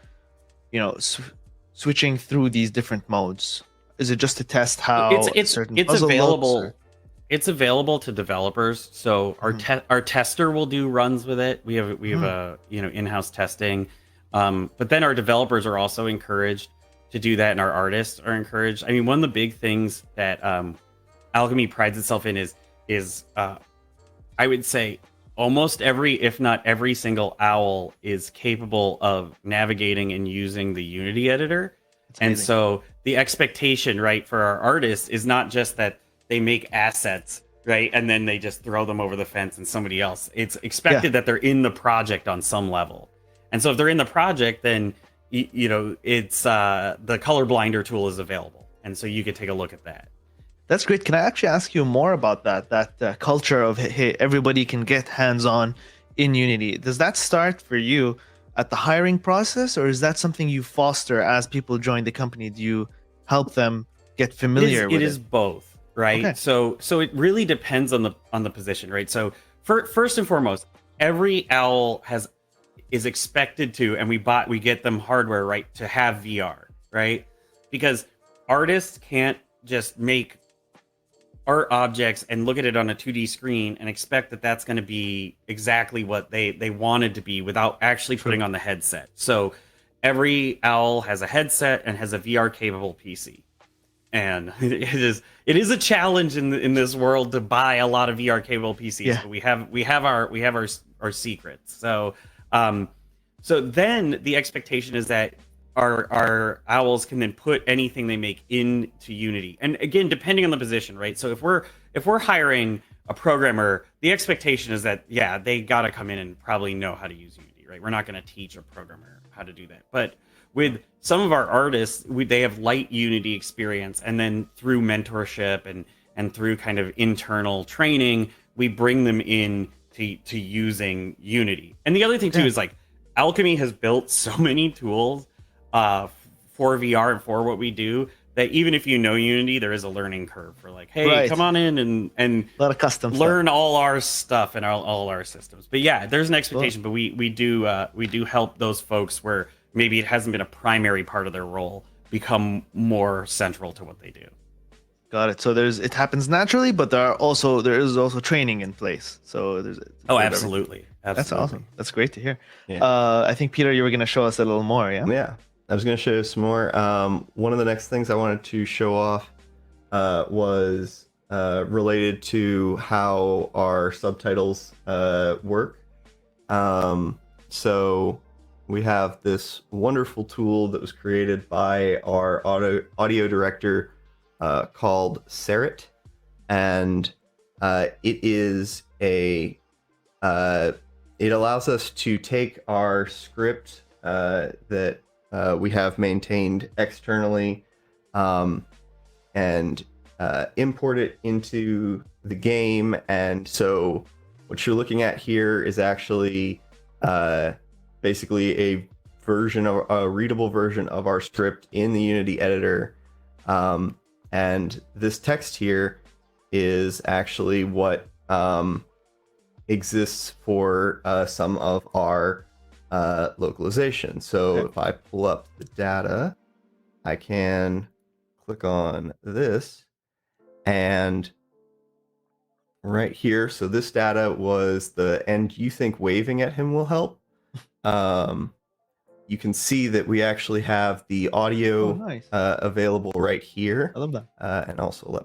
switching through these different modes? Is it just to test how it's available? It's available to developers. So our tester will do runs with it. We have a in-house testing, but then our developers are also encouraged to do that, and our artists are encouraged. I mean, one of the big things that Alchemy prides itself in is I would say almost every, if not every single owl is capable of navigating and using the Unity editor. And so the expectation, right, for our artists is not just that they make assets, right, and then they just throw them over the fence and somebody else. It's expected that they're in the project on some level. And so if they're in the project, then it's the color blinder tool is available, and so you could take a look at that. That's great. Can I actually ask you more about that culture of, hey, everybody can get hands-on in Unity? Does that start for you at the hiring process, or is that something you foster as people join the company? Do you help them get familiar with it? It is both, right? Okay. So it really depends on the position, right? So first and foremost, every owl is expected to, and we get them hardware, right, to have VR, right? Because artists can't just make art objects and look at it on a 2D screen and expect that that's going to be exactly what they wanted to be without actually putting on the headset. So every owl has a headset and has a VR capable PC. And it is a challenge in this world to buy a lot of VR capable PCs, but we have our secrets. So so then the expectation is that our owls can then put anything they make into Unity. And again, depending on the position, right? So if we're hiring a programmer, the expectation is that they got to come in and probably know how to use Unity, right? We're not going to teach a programmer how to do that. But with some of our artists, they have light Unity experience, and then through mentorship and through kind of internal training, we bring them in to using Unity. And the other thing too is like Alchemy has built so many tools for VR and for what we do that even if you know Unity, there is a learning curve for like, hey, come on in and a lot of custom learn stuff. all our stuff and all our systems. But yeah, there's an expectation, but we do help those folks where maybe it hasn't been a primary part of their role become more central to what they do. Got it. So it happens naturally, but there is also training in place. So there's absolutely. That's awesome. That's great to hear. Yeah. I think Peter, you were going to show us a little more. Yeah, I was going to show you some more. One of the next things I wanted to show off was related to how our subtitles work. So we have this wonderful tool that was created by our audio director called Serit, and it is it allows us to take our script that we have maintained externally and import it into the game. And so what you're looking at here is actually basically a readable version of our script in the Unity editor. And this text here is actually what exists for some of our localization. So if I pull up the data, I can click on this, and right here, so this data was and you think waving at him will help? You can see that we actually have the audio available right here. I love that. And also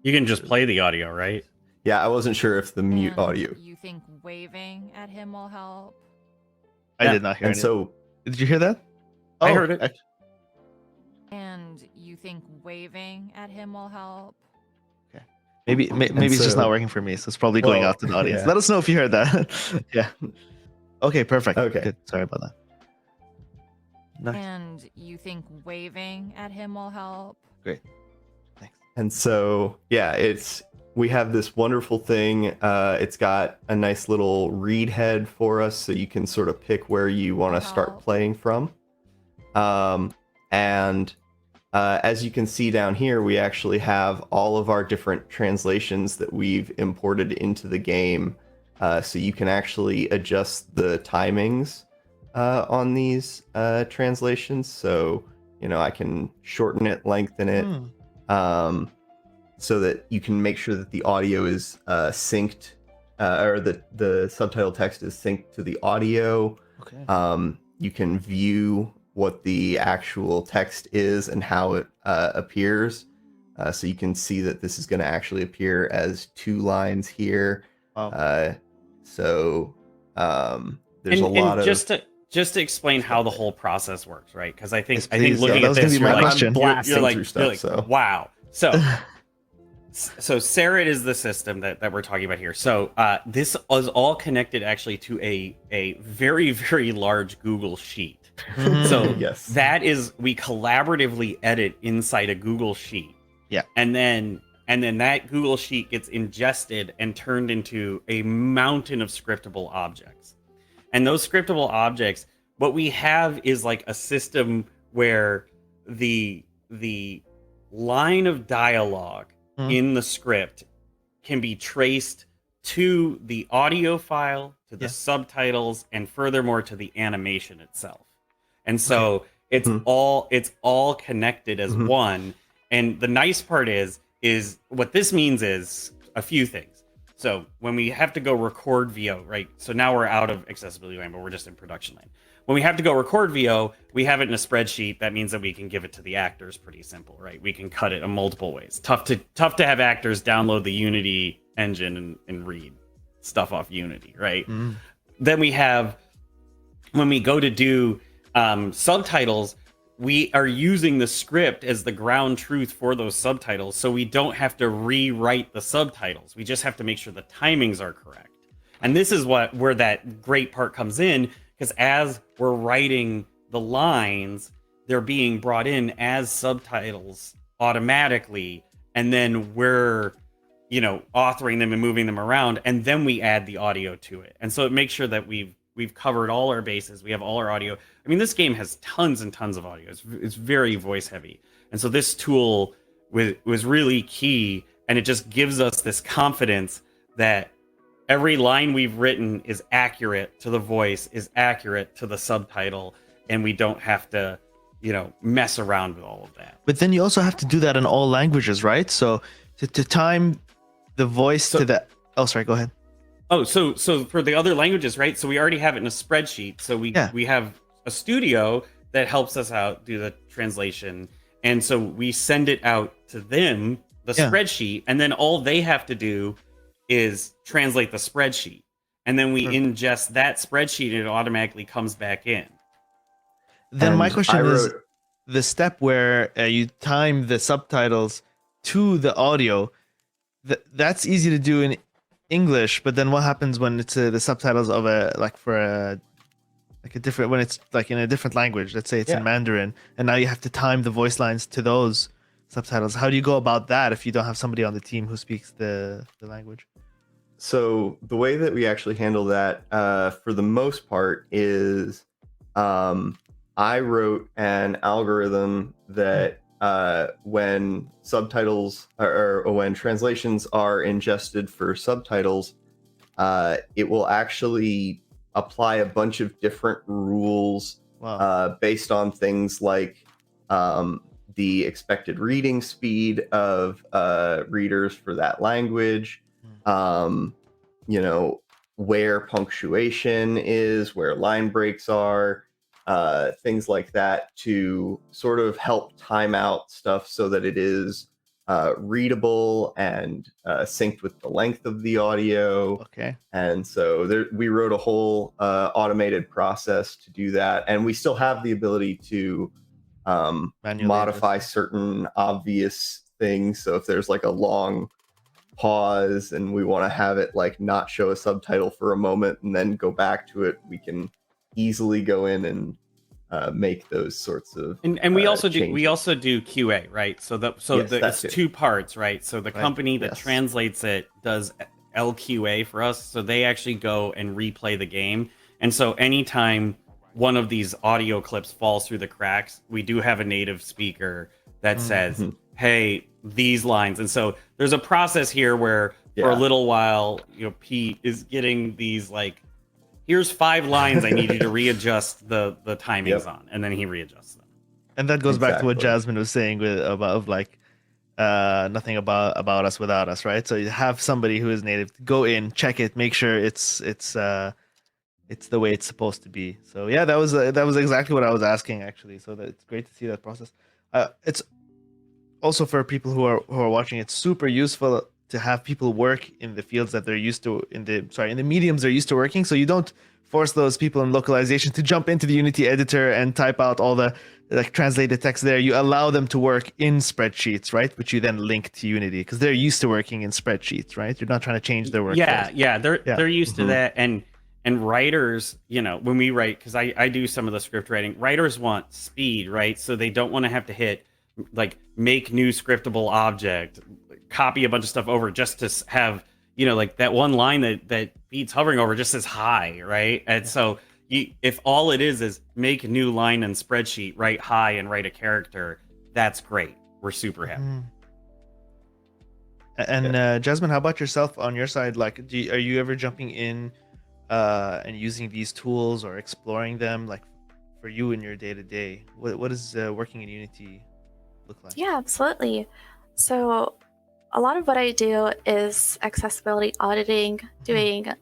You can just play the audio, right? Yeah, I wasn't sure if the mute audio. You think waving at him will help? I did not hear it. So did you hear that? I heard it. And you think waving at him will help? Okay. Maybe it's just not working for me, so it's probably going out to the audience. Yeah. Let us know if you heard that. Yeah. Okay, perfect. Okay. Good. Sorry about that. Nice. And you think waving at him will help? Great. Thanks. And so, yeah, we have this wonderful thing. It's got a nice little read head for us, so you can sort of pick where you want to start playing from. And as you can see down here, we actually have all of our different translations that we've imported into the game. So you can actually adjust the timings on these translations. So, I can shorten it, lengthen it. So that you can make sure that the audio is synced, or the subtitle text is synced to the audio. Okay. You can view what the actual text is and how it appears. So you can see that this is going to actually appear as 2 lines here. Wow. So there's a lot of... Just to explain how the whole process works, right? Because I think please. looking that at was gonna this, be my you're like, question. you're like, wow. So Serit is the system that we're talking about here. So this is all connected actually to a very, very large Google Sheet. So Yes. that is, we collaboratively edit inside a Google Sheet. Yeah. And then that Google Sheet gets ingested and turned into a mountain of scriptable objects. And those scriptable objects, what we have is like a system where the line of dialogue in the script can be traced to the audio file, to the subtitles, and furthermore to the animation itself. And so it's all connected as one. And the nice part is what this means is a few things. So when we have to go record VO, right? So now we're out of accessibility land, but we're just in production land. When we have to go record VO, we have it in a spreadsheet. That means that we can give it to the actors pretty simple, right? We can cut it in multiple ways. Tough to have actors download the Unity engine and read stuff off Unity, right? Then we have, when we go to do subtitles, we are using the script as the ground truth for those subtitles, so we don't have to rewrite the subtitles. We just have to make sure the timings are correct. And this is where that great part comes in, because as we're writing the lines, they're being brought in as subtitles automatically, and then we're authoring them and moving them around, and then we add the audio to it. And so it makes sure that we've covered all our bases. We have all our audio. I mean, this game has tons and tons of audio. It's very voice heavy. And so this tool was really key, and it just gives us this confidence that every line we've written is accurate to the voice, is accurate to the subtitle, and we don't have to, mess around with all of that. But then you also have to do that in all languages, right? So to time the voice to the... Oh, sorry, go ahead. Oh, so for the other languages, right? So we already have it in a spreadsheet. So we have a studio that helps us out, do the translation. And so we send it out to them, the spreadsheet, and then all they have to do is translate the spreadsheet. And then we ingest that spreadsheet and it automatically comes back in. Then my question is the step where you time the subtitles to the audio. That's easy to do in English, but then what happens when it's the subtitles of when it's like in a different language? Let's say it's in Mandarin, and now you have to time the voice lines to those subtitles. How do you go about that if you don't have somebody on the team who speaks the language? So the way that we actually handle that, for the most part, is I wrote an algorithm that when subtitles or when translations are ingested for subtitles, it will actually apply a bunch of different rules based on things like the expected reading speed of readers for that language, where punctuation is, where line breaks are, things like that, to sort of help time out stuff so that it is readable and synced with the length of the audio. Okay. And so we wrote a whole automated process to do that. And we still have the ability to modify certain obvious things. So if there's like a long pause and we want to have it like not show a subtitle for a moment and then go back to it, we can easily go in and make those sorts of and we also changes. do QA, right? It's two parts, right? So the company that translates it does LQA for us, so they actually go and replay the game. And so anytime one of these audio clips falls through the cracks, we do have a native speaker that says, hey, these lines. And so there's a process here where for a little while, Pete is getting these like, here's 5 lines I need you to readjust the timings on, and then he readjusts them. And that goes back to what Jasmine was saying about nothing about us without us, right? So you have somebody who is native go in, check it, make sure it's the way it's supposed to be. So yeah, that was exactly what I was asking, actually. So it's great to see that process. It's also, for people who are watching, it's super useful to have people work in the fields that they're used to, in the mediums they're used to working. So you don't force those people in localization to jump into the Unity editor and type out all the translated text there. You allow them to work in spreadsheets, right? Which you then link to Unity, because they're used to working in spreadsheets, right? You're not trying to change their work. They're used to that. And writers, when we write, because I do some of the script writing, writers want speed, right? So they don't want to have to hit like make new scriptable object, copy a bunch of stuff over just to have, like that one line that Pete's hovering over just says hi, right? And so if all it is make a new line in spreadsheet, write hi and write a character, that's great. We're super happy. And Jasmine, how about yourself on your side? Like, are you ever jumping in and using these tools or exploring them, like for you in your day-to-day? What does working in Unity look like? Yeah, absolutely. So a lot of what I do is accessibility auditing, going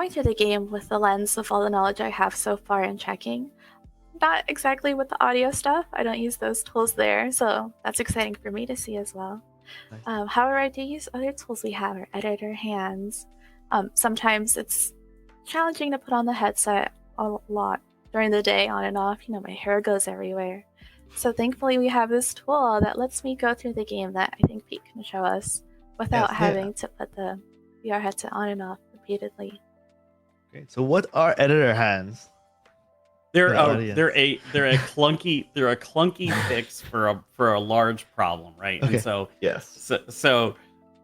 through the game with the lens of all the knowledge I have so far and checking. Not exactly with the audio stuff. I don't use those tools there, so that's exciting for me to see as well. Nice. However, I do use other tools we have, our editor hands. Sometimes it's challenging to put on the headset a lot during the day, on and off. My hair goes everywhere. So thankfully, we have this tool that lets me go through the game that I think Pete can show us without having to put the VR headset on and off repeatedly. Great. So what are editor hands? They're The audience. they're a clunky fix for a large problem, right? Okay. And so Yes. so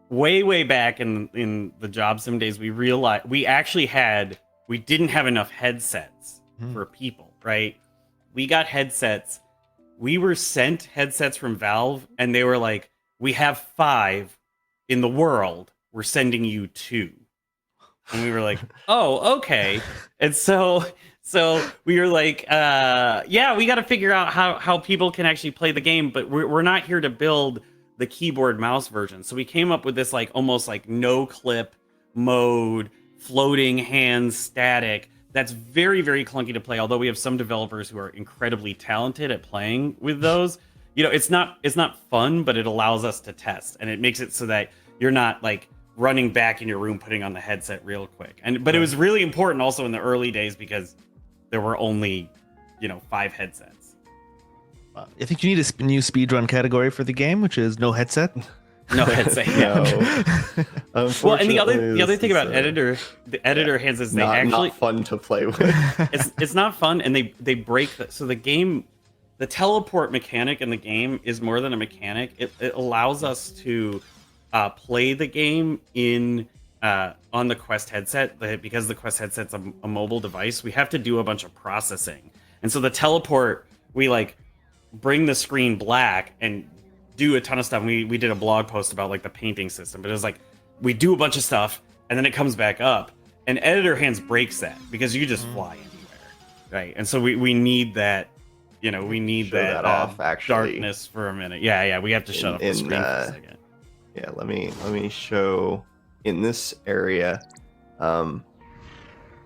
way back in the job sim days, we realized we didn't have enough headsets for people, right? We got headsets. We were sent headsets from Valve, and they were like, "We have 5 in the world. We're sending you 2." And we were like, "Oh, okay." And so we were like, "Yeah, we got to figure out how people can actually play the game, but we're not here to build the keyboard mouse version." So we came up with this like almost like no clip mode, floating hands static. That's very, very clunky to play, although we have some developers who are incredibly talented at playing with those. It's not fun, but it allows us to test, and it makes it so that you're not like running back in your room putting on the headset real quick. But it was really important also in the early days because there were only 5 headsets. I think you need a new speedrun category for the game, which is no headset. No headset. Yeah. Well, and the other thing about the editor hands is not fun to play with. it's not fun, and they break so the game, the teleport mechanic in the game is more than a mechanic. It allows us to play the game on the Quest headset, because the Quest headset's a mobile device. We have to do a bunch of processing, and so the teleport, we like bring the screen black and do a ton of stuff. We did a blog post about like the painting system, but it was like we do a bunch of stuff and then it comes back up, and editor hands breaks that because you can just fly anywhere, right? And so we need that, we need that off, actually. Darkness for a minute. Yeah, we have to shut off the screen for a second. Yeah, let me show in this area.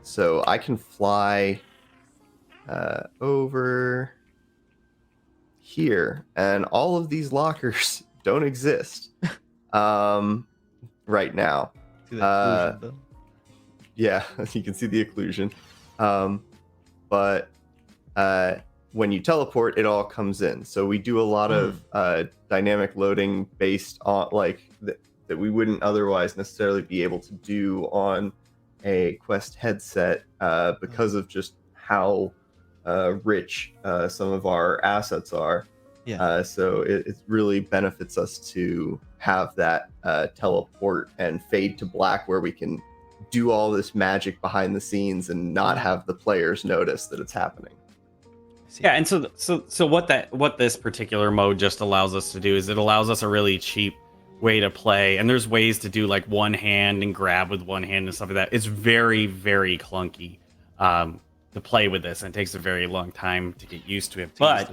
So I can fly over here, and all of these lockers don't exist right now. See that occlusion, though? Yeah, you can see the occlusion. But when you teleport, it all comes in. So we do a lot of dynamic loading based on that we wouldn't otherwise necessarily be able to do on a Quest headset because of just how rich some of our assets are. Yeah. So it really benefits us to have that teleport and fade to black, where we can do all this magic behind the scenes and not have the players notice that it's happening. Yeah, and so what this particular mode just allows us to do is it allows us a really cheap way to play, and there's ways to do like one hand and grab with one hand and stuff like that. It's very, very clunky to play with this, and it takes a very long time to get used to it. But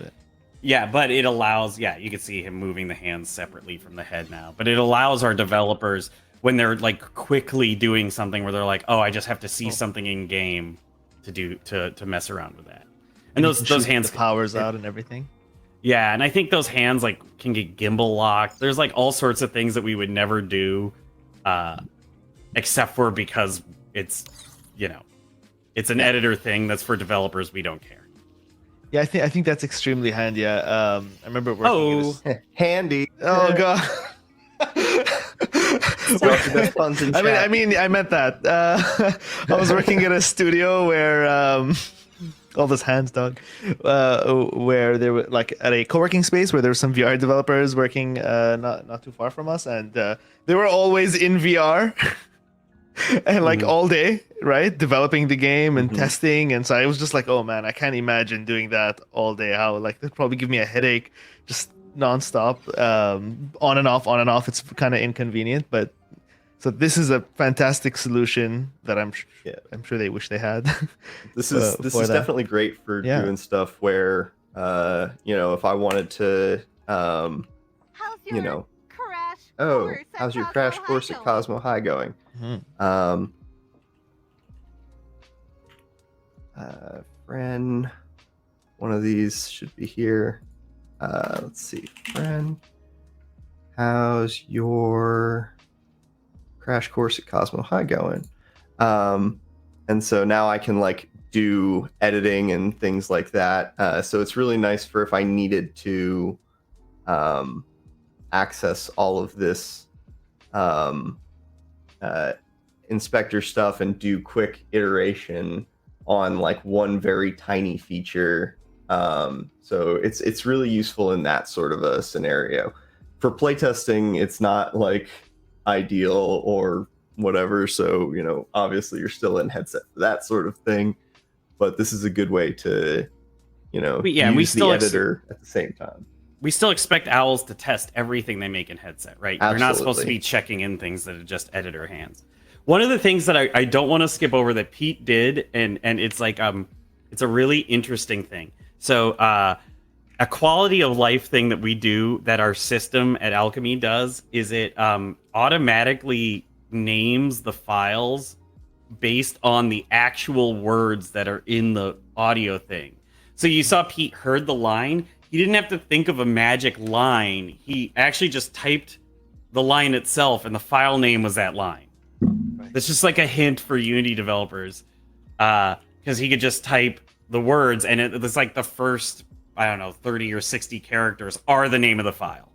it allows, you can see him moving the hands separately from the head now. But it allows our developers, when they're like quickly doing something where they're like, oh, I just have to see something in game to mess around with that. And those hands powers out and everything. Yeah, and I think those hands like can get gimbal locked. There's like all sorts of things that we would never do, except for because it's it's an editor thing that's for developers. We don't care. Yeah, I think that's extremely handy. I remember working. Handy. Oh god. I meant that. I was working at a studio where all those hands, dog. Where they were like at a co-working space where there were some VR developers working not too far from us, and they were always in VR. And like all day, right, developing the game and testing, and so I was just like, oh man, I can't imagine doing that all day. How like that'd probably give me a headache, just nonstop, on and off. It's kind of inconvenient, but so this is a fantastic solution that I'm sure they wish they had. This is definitely great for doing stuff where if I wanted to how's your crash course at Cosmo High going? Friend, one of these should be here. Let's see, friend, how's your crash course at Cosmo High going? And so now I can like do editing and things like that. So it's really nice for if I needed to access all of this inspector stuff and do quick iteration on like one very tiny feature. So it's really useful in that sort of a scenario. For playtesting, it's not like ideal or whatever. So, you know, obviously you're still in headset for that sort of thing. But this is a good way to, you know, use the editor at the same time. We still expect owls to test everything they make in headset, right? Absolutely. You're not supposed to be checking in things that are just editor hands. One of the things that I don't want to skip over that Pete did, and it's like it's a really interesting thing. So a quality of life thing that we do that our system at Alchemy does is it automatically names the files based on the actual words that are in the audio thing. So you saw Pete heard the line. He didn't have to think of a magic line. He actually just typed the line itself, and the file name was that line. Right. That's just like a hint for Unity developers, because he could just type the words, and it's like the first, I don't know, 30 or 60 characters are the name of the file.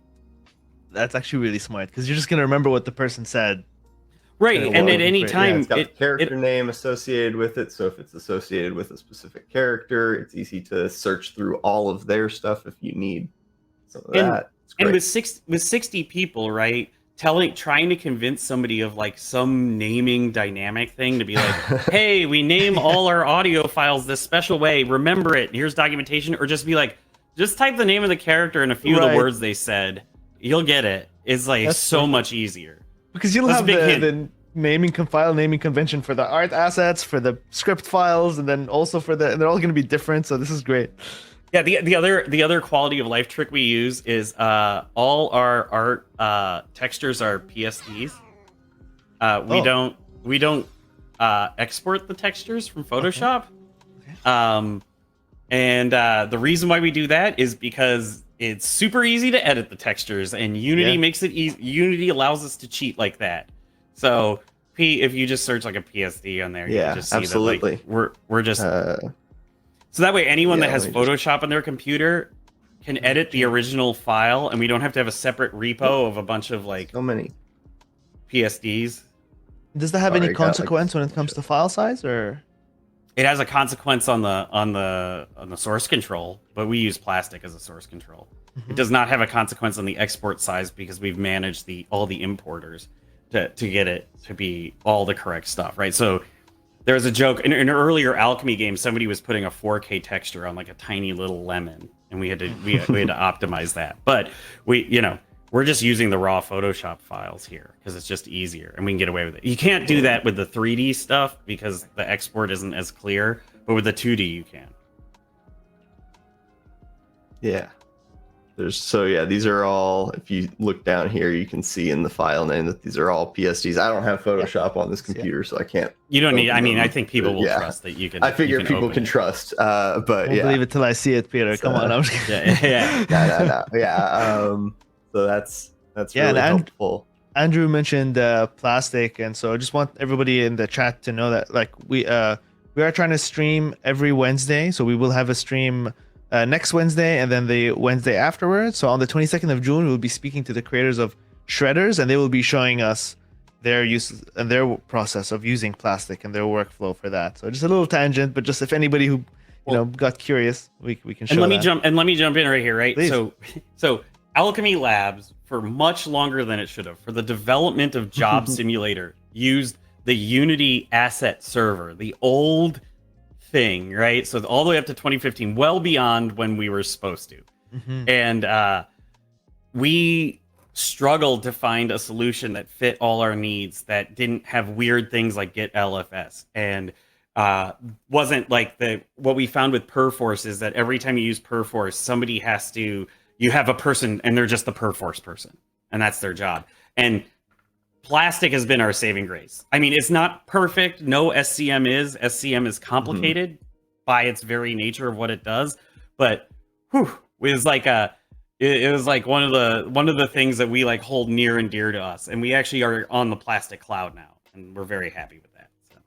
That's actually really smart, because you're just going to remember what the person said. Right, and at any time... it's got the character name associated with it, so if it's associated with a specific character, it's easy to search through all of their stuff if you need some of that. And with 60 people, right, trying to convince somebody of like some naming dynamic thing to be like, hey, we name all our audio files this special way, remember it, here's documentation, or just be like, just type the name of the character and a few of the words they said, you'll get it. It's like that's so much easier. Because you'll have the file naming convention for the art assets, for the script files, and then also and they're all going to be different. So this is great. Yeah, the other quality of life trick we use is all our art textures are PSDs. We don't export the textures from Photoshop. Okay. And the reason why we do that is because it's super easy to edit the textures, and Unity makes it easy. Unity allows us to cheat like that. So, if you just search like a PSD on there, you can just see absolutely. that like, we're just... so that way anyone that has Photoshop on their computer can edit the original file, and we don't have to have a separate repo of a bunch of like so many PSDs. Does that have any consequence when it comes to file size, or? It has a consequence on the source control, but we use plastic as a source control. Mm-hmm. It does not have a consequence on the export size because we've managed all the importers to get it to be all the correct stuff, right? So there was a joke in an earlier Alchemy game. Somebody was putting a 4K texture on like a tiny little lemon, and we had to optimize that. But we're just using the raw Photoshop files here because it's just easier, and we can get away with it. You can't do that with the 3D stuff because the export isn't as clear, but with the 2D you can. Yeah. These are all, if you look down here, you can see in the file name that these are all PSDs. I don't have Photoshop on this computer, so I can't. You don't need, I think people will trust that you can. I figure people can trust, but I won't believe it till I see it, Peter. Come on. No. Yeah. So that's really helpful. Andrew mentioned plastic, and so I just want everybody in the chat to know that like we are trying to stream every Wednesday, so we will have a stream next Wednesday and then the Wednesday afterwards. So on the 22nd of June, we'll be speaking to the creators of Shredders, and they will be showing us their use and their process of using plastic and their workflow for that. So just a little tangent, but just if anybody who got curious, we can show. And let me jump in right here, right? Please. So Alchemy Labs, for much longer than it should have, for the development of Job Simulator, used the Unity asset server, the old thing, right? So all the way up to 2015, well beyond when we were supposed to. Mm-hmm. And we struggled to find a solution that fit all our needs, that didn't have weird things like Git LFS, and wasn't like what we found with Perforce is that every time you use Perforce, somebody has to... You have a person, and they're just the Perforce person, and that's their job. And plastic has been our saving grace. I mean, it's not perfect. No SCM is. SCM is complicated by its very nature of what it does. But it was like one of the things that we like hold near and dear to us. And we actually are on the plastic cloud now, and we're very happy with that. So.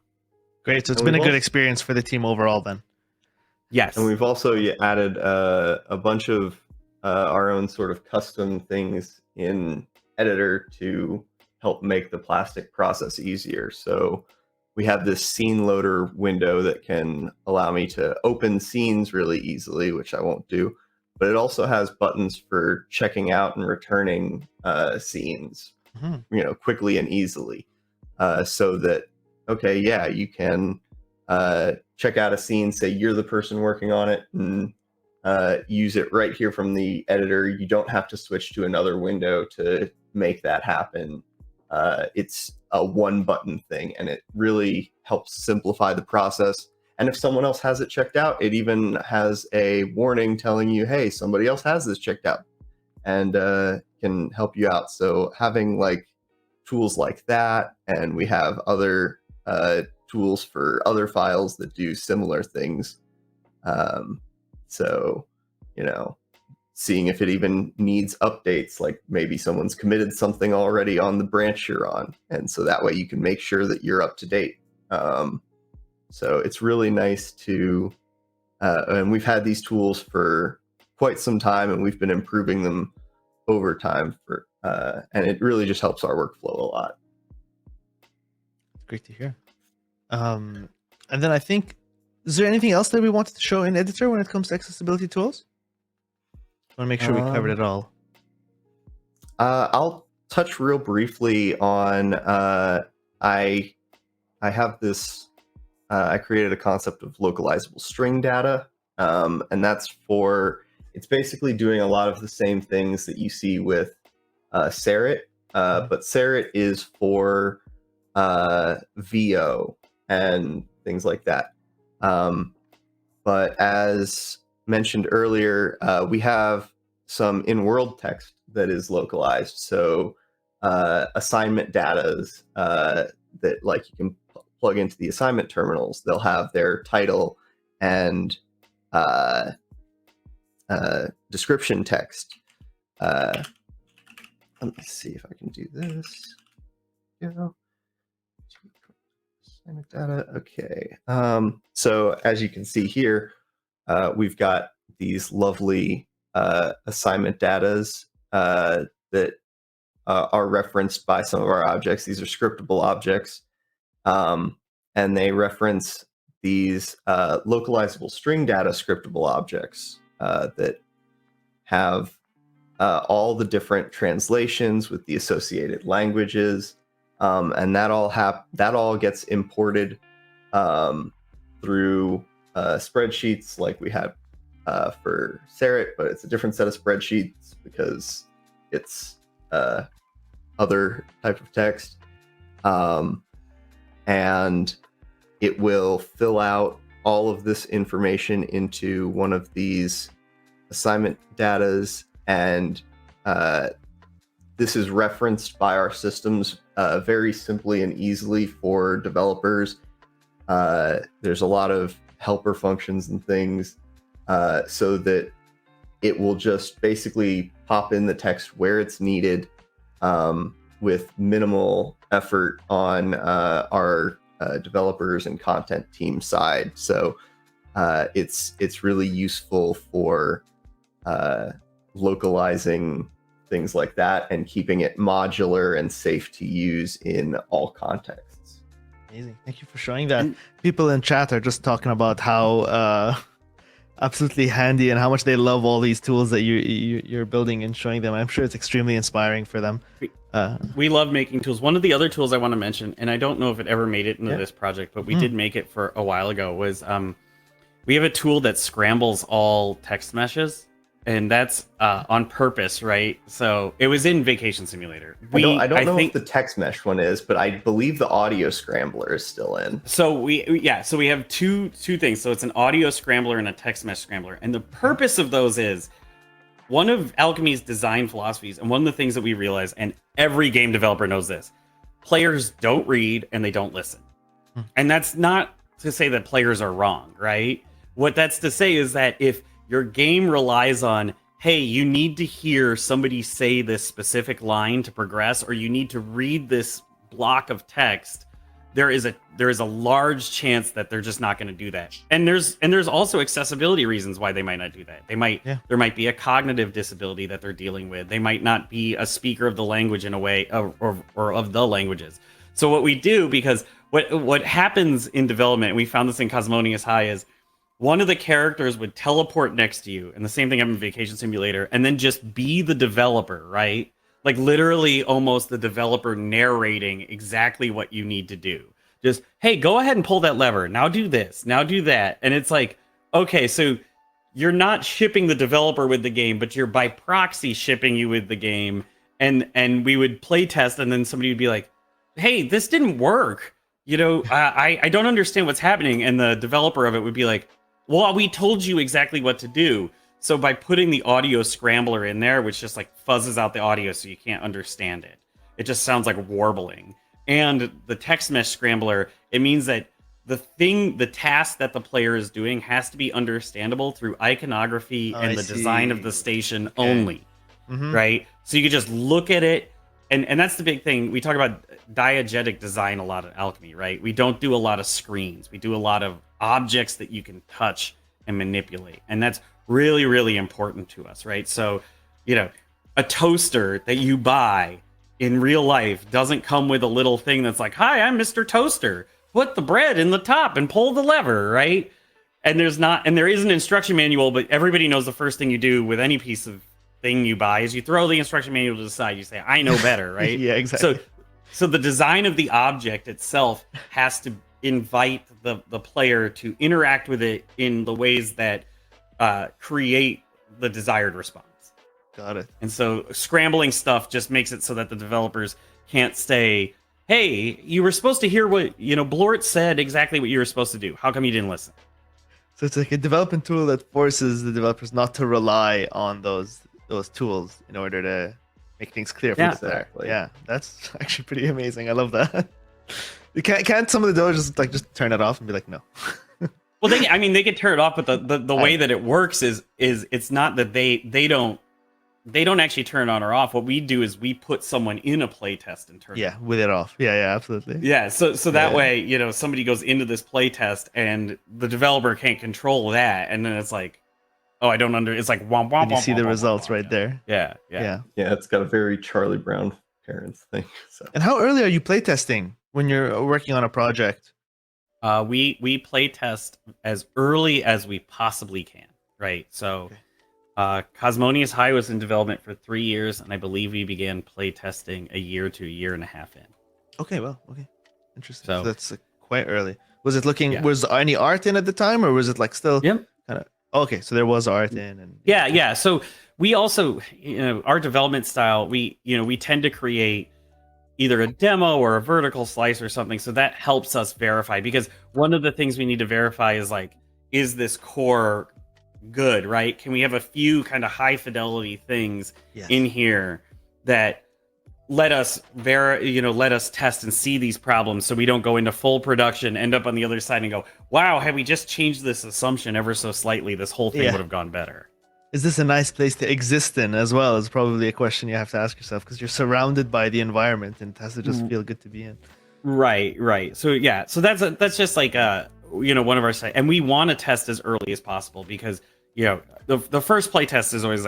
Great. So it's And been a we've good also- experience for the team overall then. Yes. And we've also added a bunch of our own sort of custom things in editor to help make the plastic process easier. So we have this scene loader window that can allow me to open scenes really easily, which I won't do. But it also has buttons for checking out and returning scenes, quickly and easily, so that you can check out a scene, say you're the person working on it, and use it right here from the editor. You don't have to switch to another window to make that happen. It's a one button thing, and it really helps simplify the process. And if someone else has it checked out, it even has a warning telling you, hey, somebody else has this checked out, and can help you out. So having like tools like that, and we have other tools for other files that do similar things. So, seeing if it even needs updates, like maybe someone's committed something already on the branch you're on. And so that way you can make sure that you're up to date. So it's really nice to, and we've had these tools for quite some time, and we've been improving them over time and it really just helps our workflow a lot. Great to hear. And then I think, is there anything else that we wanted to show in editor when it comes to accessibility tools? I want to make sure we covered it all. I'll touch real briefly on I have this I created a concept of localizable string data, and it's basically doing a lot of the same things that you see with Serret, but Serret is for VO and things like that. But as mentioned earlier, we have some in-world text that is localized. So assignment datas that like you can plug into the assignment terminals. They'll have their title and description text. Let me see if I can do this. Assignment data. Okay. So as you can see here, we've got these lovely assignment datas that are referenced by some of our objects. These are scriptable objects, and they reference these localizable string data scriptable objects that have all the different translations with the associated languages, and that all gets imported through spreadsheets like we had for Serret, but it's a different set of spreadsheets because it's other type of text, and it will fill out all of this information into one of these assignment datas, and this is referenced by our systems very simply and easily for developers. There's a lot of helper functions and things so that it will just basically pop in the text where it's needed with minimal effort on our developers and content team side. So it's really useful for localizing things like that and keeping it modular and safe to use in all contexts. Amazing. Thank you for showing that. People in chat are just talking about how absolutely handy and how much they love all these tools that you're building and showing them. I'm sure it's extremely inspiring for them. We love making tools. One of the other tools I want to mention, and I don't know if it ever made it into this project, but we did make it for a while ago, was we have a tool that scrambles all text meshes, and that's on purpose, right? So it was in Vacation Simulator. I don't know if the text mesh one is, but I believe the audio scrambler is still in. So we have two things. So it's an audio scrambler and a text mesh scrambler, and the purpose of those is one of Alchemy's design philosophies, and one of the things that we realize, and every game developer knows this: players don't read and they don't listen. And that's not to say that players are wrong, right? What that's to say is that if your game relies on, hey, you need to hear somebody say this specific line to progress, or you need to read this block of text, there is a large chance that they're just not going to do that. And there's also accessibility reasons why they might not do that. There might be a cognitive disability that they're dealing with. They might not be a speaker of the language in a way, or of the languages. So what we do, because what happens in development, and we found this in Cosmonious High, is one of the characters would teleport next to you, and the same thing happened in Vacation Simulator, and then just be the developer, right? Like literally almost the developer narrating exactly what you need to do. Just, hey, go ahead and pull that lever. Now do this. Now do that. And it's like, okay, so you're not shipping the developer with the game, but you're by proxy shipping you with the game. And we would play test, and then somebody would be like, hey, this didn't work. You know, I don't understand what's happening. And the developer of it would be like, well, we told you exactly what to do. So by putting the audio scrambler in there, which just like fuzzes out the audio so you can't understand it, it just sounds like warbling. And the text mesh scrambler, it means that the task that the player is doing has to be understandable through iconography and the design of the station only, right? So you could just look at it, and that's the big thing. We talk about diegetic design a lot at Alchemy, right? We don't do a lot of screens. We do a lot of objects that you can touch and manipulate, and that's really, really important to us, right? So, you know, a toaster that you buy in real life doesn't come with a little thing that's like, hi, I'm Mr. Toaster. Put the bread in the top and pull the lever, right? And there is an instruction manual, but everybody knows the first thing you do with any piece of thing you buy is you throw the instruction manual to the side. You say, I know better, right? Yeah, exactly. So the design of the object itself has to invite the player to interact with it in the ways that create the desired response. Got it. And so scrambling stuff just makes it so that the developers can't say, hey, you were supposed to hear what, Blort said exactly what you were supposed to do. How come you didn't listen? So it's like a development tool that forces the developers not to rely on those tools in order to make things clear for the player. Yeah, that's actually pretty amazing. I love that. You can't some of the developers just turn it off and be like, no. Well, they can turn it off, but the way that it works is it's not that they don't actually turn it on or off. What we do is we put someone in a playtest and turn it on. with it off. Yeah, absolutely. Yeah, so that way, somebody goes into this playtest and the developer can't control that, and then it's like, oh, I don't it's like womp womp. And you womp, see womp, the womp, results womp, right there. Yeah. Yeah, it's got a very Charlie Brown parents thing. So. And how early are you playtesting when you're working on a project? We play test as early as we possibly can, right? So, Cosmonious High was in development for 3 years, and I believe we began play testing a year to a year and a half in. Okay, interesting. So that's quite early. Was it looking? Yeah. Was there any art in at the time, or was it still kind of? Okay, so there was art in, and yeah. So we also, our development style, we tend to create either a demo or a vertical slice or something, so that helps us verify, because one of the things we need to verify is this core good, right? Can we have a few kind of high fidelity things in here that let us test and see these problems, so we don't go into full production, end up on the other side and go, wow, had we just changed this assumption ever so slightly, this whole thing would have gone better. Is this a nice place to exist in as well? Is probably a question you have to ask yourself, because you're surrounded by the environment and it has to just feel good to be in. Right. So that's just like one of our sites, and we want to test as early as possible, because the first play test is always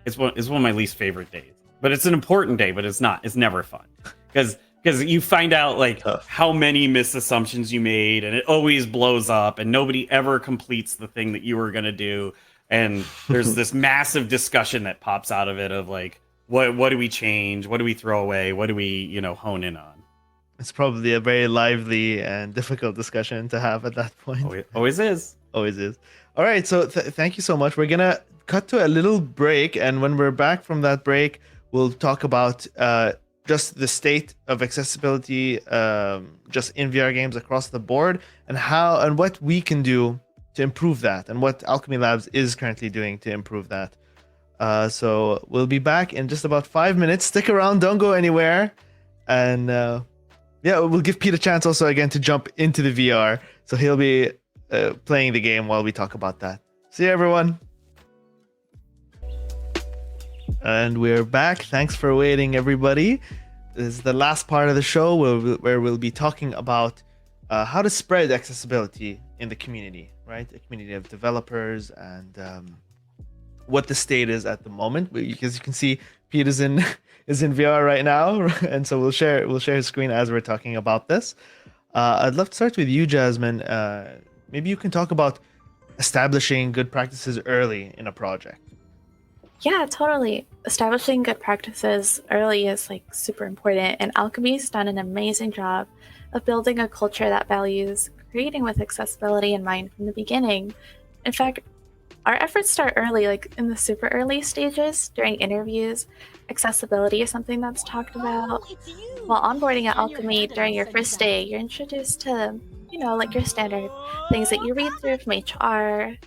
it's one of my least favorite days, but it's an important day, but it's never fun, because you find out how many misassumptions you made, and it always blows up, and nobody ever completes the thing that you were going to do. And there's this massive discussion that pops out of it of what do we change? What do we throw away? What do we, hone in on? It's probably a very lively and difficult discussion to have at that point. Always is. Always is. All right. So thank you so much. We're going to cut to a little break. And when we're back from that break, we'll talk about just the state of accessibility just in VR games across the board, and what we can do to improve that, and what Alchemy Labs is currently doing to improve that. So we'll be back in just about 5 minutes. Stick around, don't go anywhere. And we'll give Pete a chance also again to jump into the VR. So he'll be playing the game while we talk about that. See you, everyone. And we're back. Thanks for waiting, everybody. is the last part of the show where we'll be talking about how to spread accessibility in the community, right? A community of developers, and what the state is at the moment. Because you can see Pete is in is in VR right now, and so we'll share his screen as we're talking about this. I'd love to start with you, Jasmine. Maybe you can talk about establishing good practices early in a project. Yeah, totally. Establishing good practices early is like super important, and Alchemy's done an amazing job of building a culture that values creating with accessibility in mind from the beginning. In fact, our efforts start early, like in the super early stages during interviews. Accessibility is something that's talked about. While onboarding at Alchemy during your first day, you're introduced to, like your standard things that you read through from HR,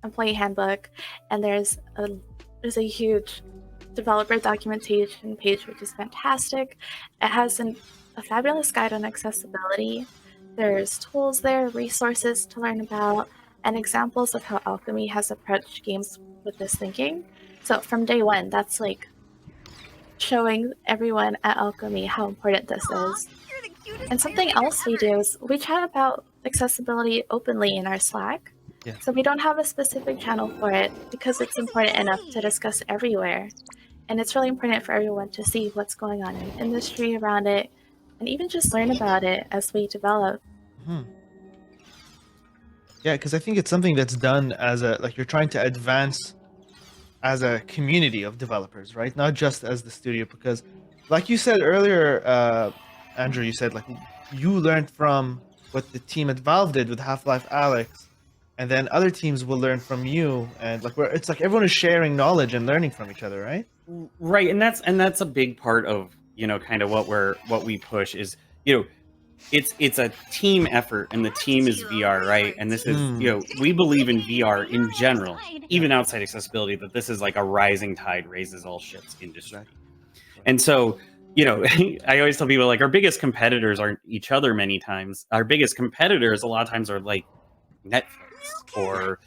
employee handbook, and there's a huge developer documentation page, which is fantastic. It has a fabulous guide on accessibility. There's tools there, resources to learn about, and examples of how Alchemy has approached games with this thinking. So from day one, that's like showing everyone at Alchemy how important this is. And something else we do is we chat about accessibility openly in our Slack. Yeah. So we don't have a specific channel for it because it's important enough to discuss everywhere. And it's really important for everyone to see what's going on in the industry around it, and even just learn about it as we develop. Yeah, because I think it's something that's done as you're trying to advance as a community of developers, right? Not just as the studio, because like you said earlier, Andrew, you said like you learned from what the team at Valve did with Half-Life Alyx, and then other teams will learn from you, and it's like everyone is sharing knowledge and learning from each other, right? Right, and that's a big part of kind of what we push is it's a team effort, and the team is VR, right? And this is we believe in VR in general, even outside accessibility, that this is like a rising tide raises all ships industry. And so I always tell people, like, our biggest competitors aren't each other many times. Our biggest competitors a lot of times are like Netflix or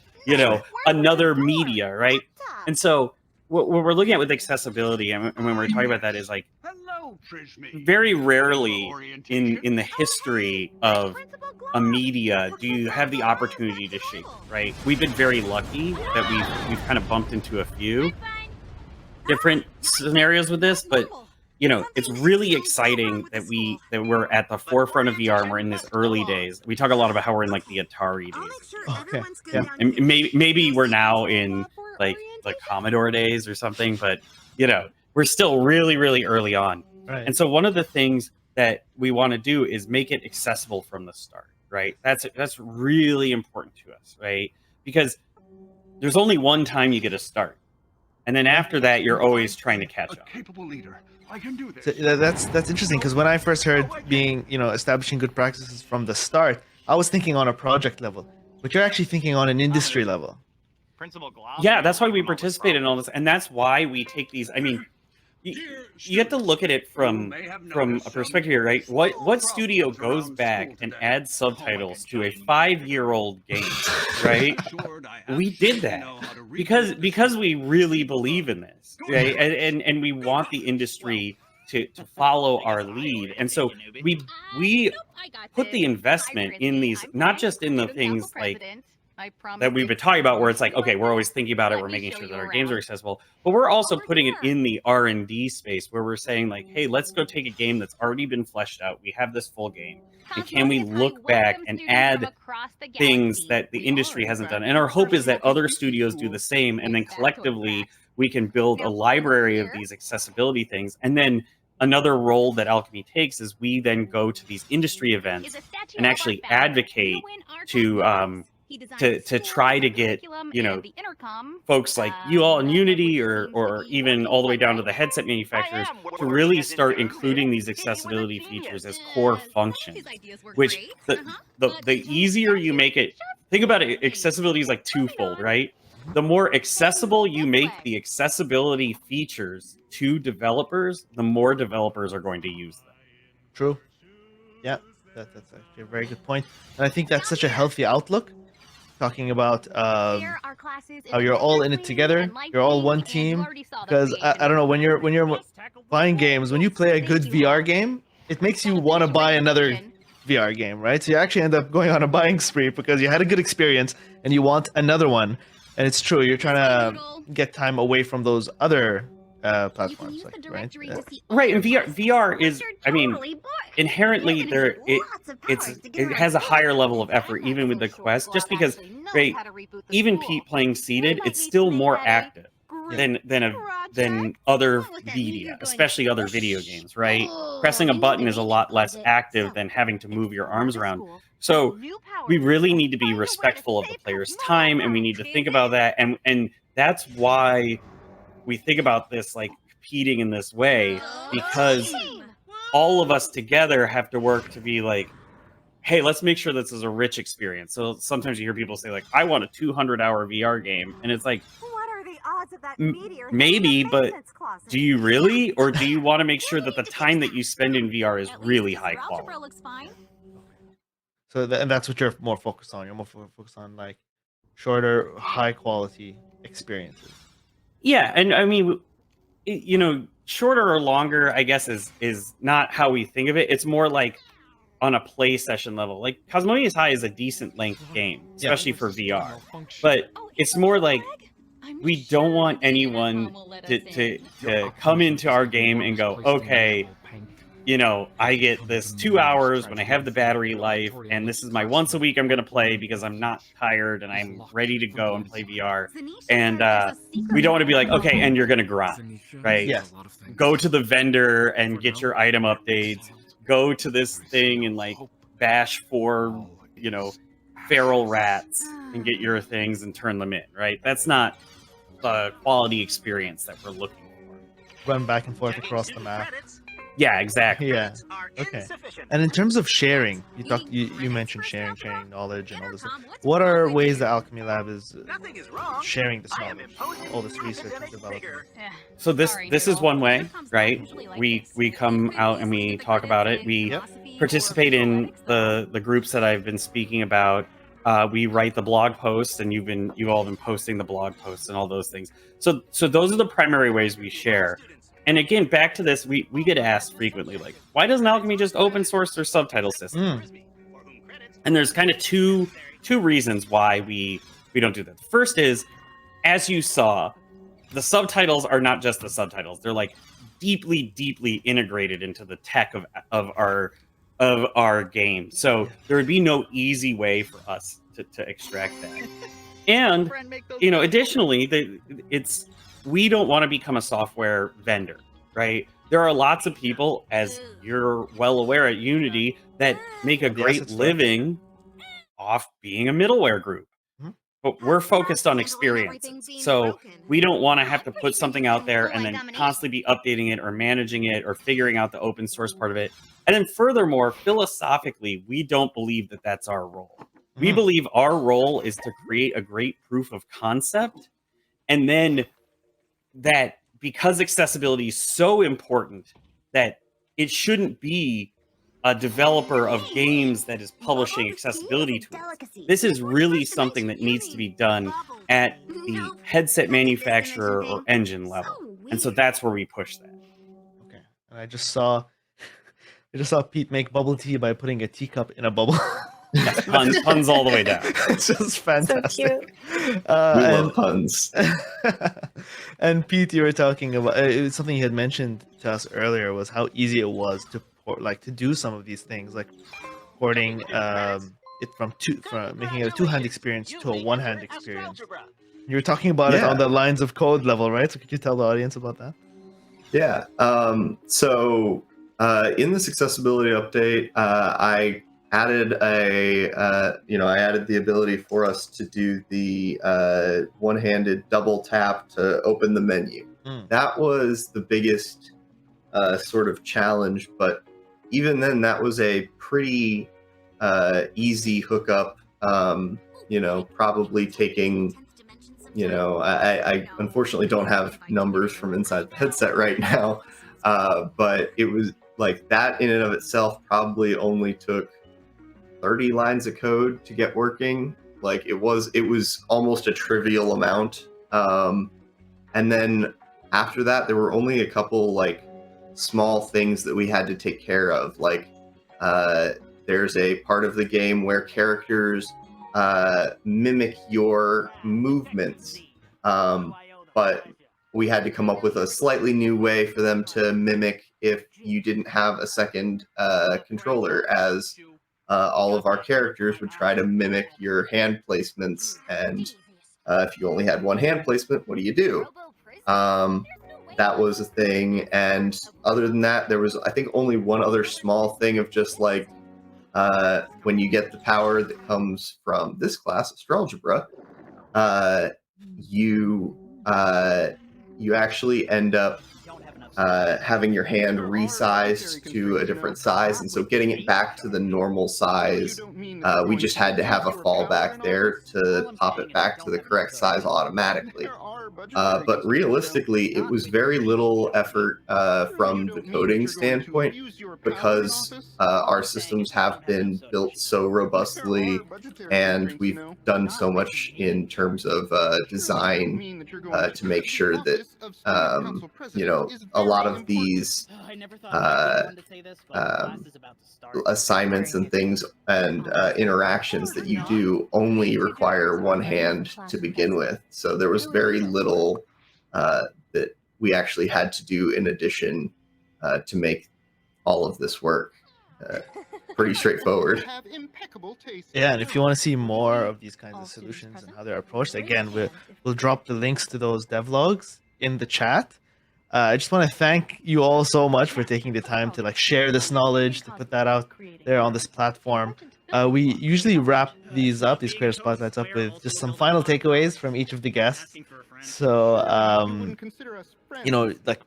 another media, right? And so what we're looking at with accessibility, and when we're talking about that, is like very rarely in the history of a media do you have the opportunity to shape, right? We've been very lucky that we've kind of bumped into a few different scenarios with this, but it's really exciting that we're at the forefront of VR, and we're in this early days. We talk a lot about how we're in like the Atari days. Okay. Yeah. And maybe we're now in like the Commodore days or something, but we're still really, really early on. Right. And so one of the things that we want to do is make it accessible from the start, right? That's really important to us, right? Because there's only one time you get to start. And then after that, you're always trying to catch up. Capable leader. I can do this. So that's interesting, because when I first heard being establishing good practices from the start, I was thinking on a project level, but you're actually thinking on an industry level. Yeah, that's why we participate in all this, and that's why we take these. I mean, you have to look at it from a perspective here, right? What studio goes back and adds subtitles to a 5-year-old game, right? We did that because we really believe in this, right? And we want the industry to follow our lead, and so we put the investment in these, not just in the things like that we've been talking about, where it's like, okay, we're always thinking about it, we're making sure that our games are accessible, but we're also putting it in the R&D space, where we're saying like, hey, let's go take a game that's already been fleshed out. We have this full game, and can we look back and add things that the industry hasn't done? And our hope is that other studios do the same, and then collectively we can build a library of these accessibility things. And then another role that Alchemy takes is we then go to these industry events and actually advocate to try to get folks like you all in Unity, or even all the way down to the headset manufacturers, to really start including these accessibility features as core functions. Which the easier you make it, think about it, accessibility is like twofold, right? The more accessible you make the accessibility features to developers, the more developers are going to use them. True. Yeah, that's actually a very good point, and I think that's such a healthy outlook. talking about There are classes how you're all in it together. You're all one team. Because I don't know, when you're buying games, when you play a good VR game, it makes you want to buy another VR game, right? So you actually end up going on a buying spree because you had a good experience and you want another one. And it's true, you're trying to get time away from those other platforms, like, right? Right, and VR is, I mean, inherently it has a higher level of effort even with the Quest, just because, right, even Pete playing seated, it's still more active than other media, especially other video games, right? Pressing a button is a lot less active than having to move your arms around. So we really need to be respectful of the player's time, and we need to think about that, and that's why we think about this like competing in this way, because all of us together have to work to be like, hey, let's make sure this is a rich experience. So sometimes you hear people say like, I want a 200-hour VR game, and it's like, what are the odds of that maybe, but do you really? Or do you want to make sure that the time that you spend in VR is really high quality? So and that's what you're more focused on. You're more focused on like shorter, high quality experiences. Yeah, and I mean, shorter or longer, I guess, is not how we think of it. It's more like on a play session level. Like Cosmonious High is a decent length game, especially for VR. But it's more like we don't want anyone to come into our game and go, okay, I get this 2 hours when I have the battery life, and this is my once a week I'm going to play because I'm not tired and I'm ready to go and play VR. And we don't want to be like, okay, and you're going to grind, right? Yes. Go to the vendor and get your item updates. Go to this thing and like bash for, feral rats and get your things and turn them in, right? That's not the quality experience that we're looking for. Run back and forth across the map. Yeah, exactly. Yeah. Okay. And in terms of sharing, you mentioned sharing knowledge and all this. What are ways that Alchemy Lab is sharing this knowledge, all this research and development? So this is one way, right? We come out and we talk about it. We participate in the groups that I've been speaking about. We write the blog posts, and you've all been posting the blog posts and all those things. So those are the primary ways we share. And again, back to this, we get asked frequently, like, why doesn't Alchemy just open source their subtitle system? And there's kind of two reasons why we don't do that. The first is, as you saw, the subtitles are not just the subtitles; they're like deeply, deeply integrated into the tech of our game. So there would be no easy way for us to extract that. And additionally, we don't want to become a software vendor, right? There are lots of people, as you're well aware at Unity, that make a great living off being a middleware group. But we're focused on experiences. So we don't want to have to put something out there and then constantly be updating it or managing it or figuring out the open source part of it. And then furthermore, philosophically, we don't believe that that's our role. We believe our role is to create a great proof of concept, and then that because accessibility is so important, that it shouldn't be a developer of games that is publishing accessibility tools. This is really something that needs to be done at the headset manufacturer or engine level. And so that's where we push that. Okay. And I just saw Pete make bubble tea by putting a teacup in a bubble. Yes, puns all the way down. It's just fantastic. So cute. We love puns. And Pete, you were talking about something you had mentioned to us earlier was how easy it was to do some of these things, like porting it from making it a two-hand experience to a one-hand experience. You were talking about it on the lines of code level, right? So could you tell the audience about that? Yeah. So in this accessibility update, I added I added the ability for us to do the one-handed double tap to open the menu. That was the biggest sort of challenge, but even then, that was a pretty easy hookup. Probably taking, I unfortunately don't have numbers from inside the headset right now, but it was like that in and of itself probably only took 30 lines of code to get working. Like it was almost a trivial amount. And then after that, there were only a couple like small things that we had to take care of. Like there's a part of the game where characters mimic your movements, but we had to come up with a slightly new way for them to mimic if you didn't have a second controller, as all of our characters would try to mimic your hand placements, and if you only had one hand placement, what do you do? That was a thing, and other than that, there was, I think, only one other small thing of just like when you get the power that comes from this class, Astralgebra, you actually end up having your hand resized to a different size, and so getting it back to the normal size, we just had to have a fallback there to pop it back to the correct size automatically. But realistically, it was very little effort from the coding standpoint, because our systems have been built so robustly, and we've done so much in terms of design to make sure that a lot of these assignments and things and interactions that you do only require one hand to begin with. So there was very little that we actually had to do in addition to make all of this work. Pretty straightforward. Yeah, and if you want to see more of these kinds of solutions and how they're approached, again, we'll drop the links to those devlogs in the chat. I just want to thank you all so much for taking the time to like share this knowledge, to put that out there on this platform. We usually wrap these creator spotlights up with just some final takeaways from each of the guests. So, like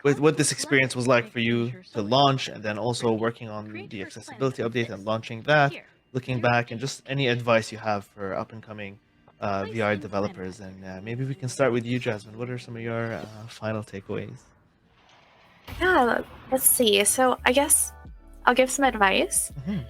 with what this experience was like for you to launch, and then also working on the accessibility update and launching that, looking back, and just any advice you have for up and coming VR developers. And maybe we can start with you, Jasmine. What are some of your final takeaways? Yeah, let's see. So I guess I'll give some advice. Mm-hmm.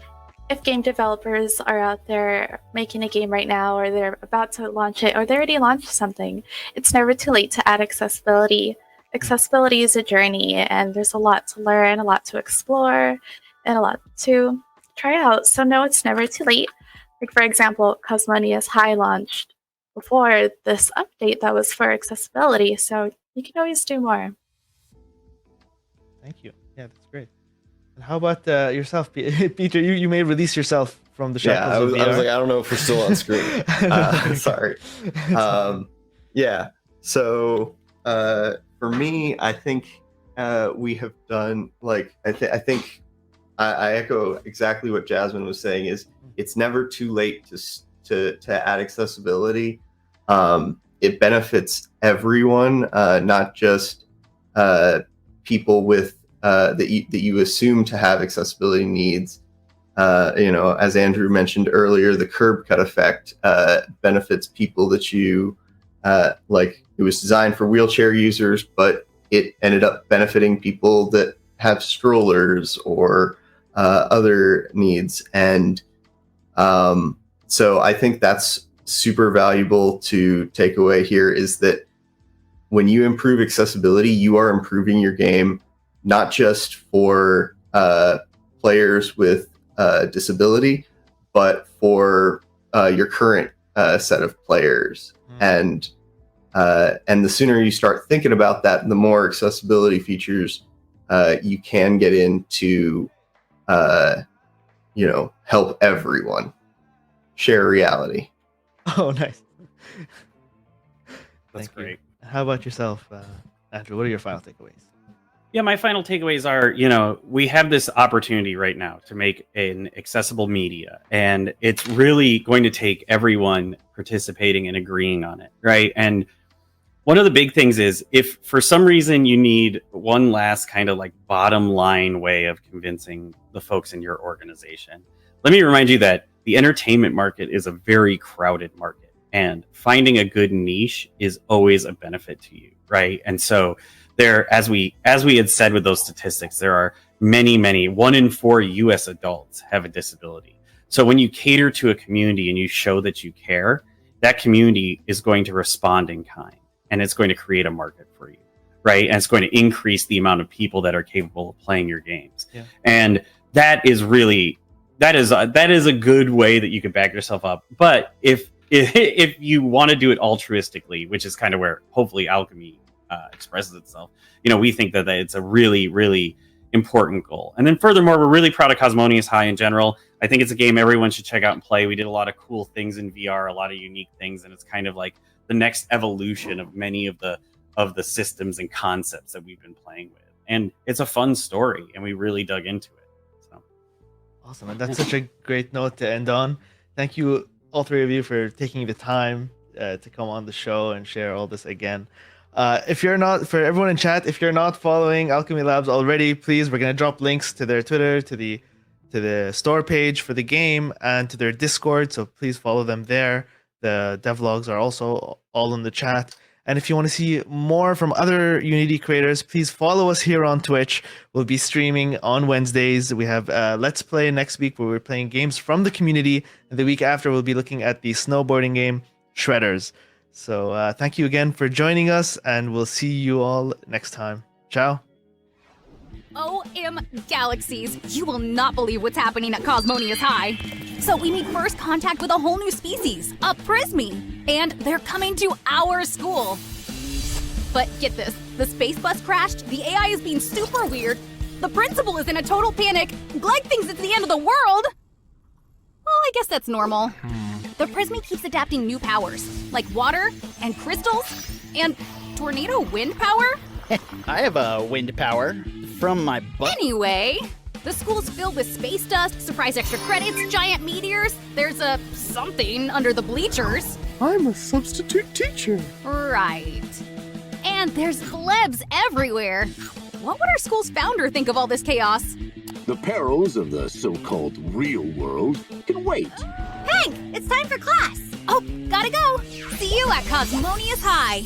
If game developers are out there making a game right now, or they're about to launch it, or they already launched something, it's never too late to add accessibility. Accessibility is a journey, and there's a lot to learn, a lot to explore, and a lot to try out. So no, it's never too late. Like, for example, Cosmonious High launched before this update that was for accessibility, so you can always do more. Thank you. Yeah, that's great. And how about yourself, Peter? You may release yourself from the shackles I was of VR. like, I don't know if we're still on screen. Sorry. Yeah. So for me, I think we have done like I think I echo exactly what Jasmine was saying. Is it's never too late to add accessibility. It benefits everyone, not just people with that you assume to have accessibility needs. As Andrew mentioned earlier, the curb cut effect benefits people that you like. It was designed for wheelchair users, but it ended up benefiting people that have strollers or other needs. And so I think that's super valuable to take away here, is that when you improve accessibility, you are improving your game, not just for players with disability, but for your current set of players. And the sooner you start thinking about that, the more accessibility features you can get into, help everyone share reality. Oh, nice. That's great. How about yourself, Andrew? What are your final takeaways? Yeah, my final takeaways are, we have this opportunity right now to make an accessible media, and it's really going to take everyone participating and agreeing on it, right? And one of the big things is, if for some reason you need one last kind of like bottom line way of convincing the folks in your organization, let me remind you that the entertainment market is a very crowded market, and finding a good niche is always a benefit to you, right? And so there, as we had said with those statistics, there are many, 1 in 4 U.S. adults have a disability. So when you cater to a community and you show that you care, that community is going to respond in kind, and it's going to create a market for you, right? And it's going to increase the amount of people that are capable of playing your games. Yeah. And that is a good way that you can back yourself up. But if you want to do it altruistically, which is kind of where hopefully Alchemy expresses itself, we think that it's a really, really important goal. And then furthermore, we're really proud of Cosmonious High in general. I think it's a game everyone should check out and play. We did a lot of cool things in VR, a lot of unique things, and it's kind of like the next evolution of many of the systems and concepts that we've been playing with. And it's a fun story, and we really dug into it. So Awesome, and that's such a great note to end on. Thank you, all three of you, for taking the time to come on the show and share all this again. If you're not, for everyone in chat, if you're not following Alchemy Labs already, please, we're going to drop links to their Twitter, to the store page for the game, and to their Discord, so please follow them there. The devlogs are also all in the chat. And if you want to see more from other Unity creators, please follow us here on Twitch. We'll be streaming on Wednesdays. We have Let's Play next week, where we're playing games from the community. And the week after, we'll be looking at the snowboarding game, Shredders. So thank you again for joining us, and we'll see you all next time. Ciao. OM Galaxies, you will not believe what's happening at Cosmonious High. So we made first contact with a whole new species, a Prismy, and they're coming to our school. But get this, the space bus crashed, the AI is being super weird, the principal is in a total panic, Gleg thinks it's the end of the world. Well, I guess that's normal. The Prismy keeps adapting new powers, like water and crystals and tornado wind power. I have a wind power from my butt. Anyway, the school's filled with space dust, surprise extra credits, giant meteors. There's a something under the bleachers. I'm a substitute teacher. Right. And there's glebs everywhere. What would our school's founder think of all this chaos? The perils of the so-called real world can wait. Hank, it's time for class. Oh, gotta go. See you at Cosmonious High.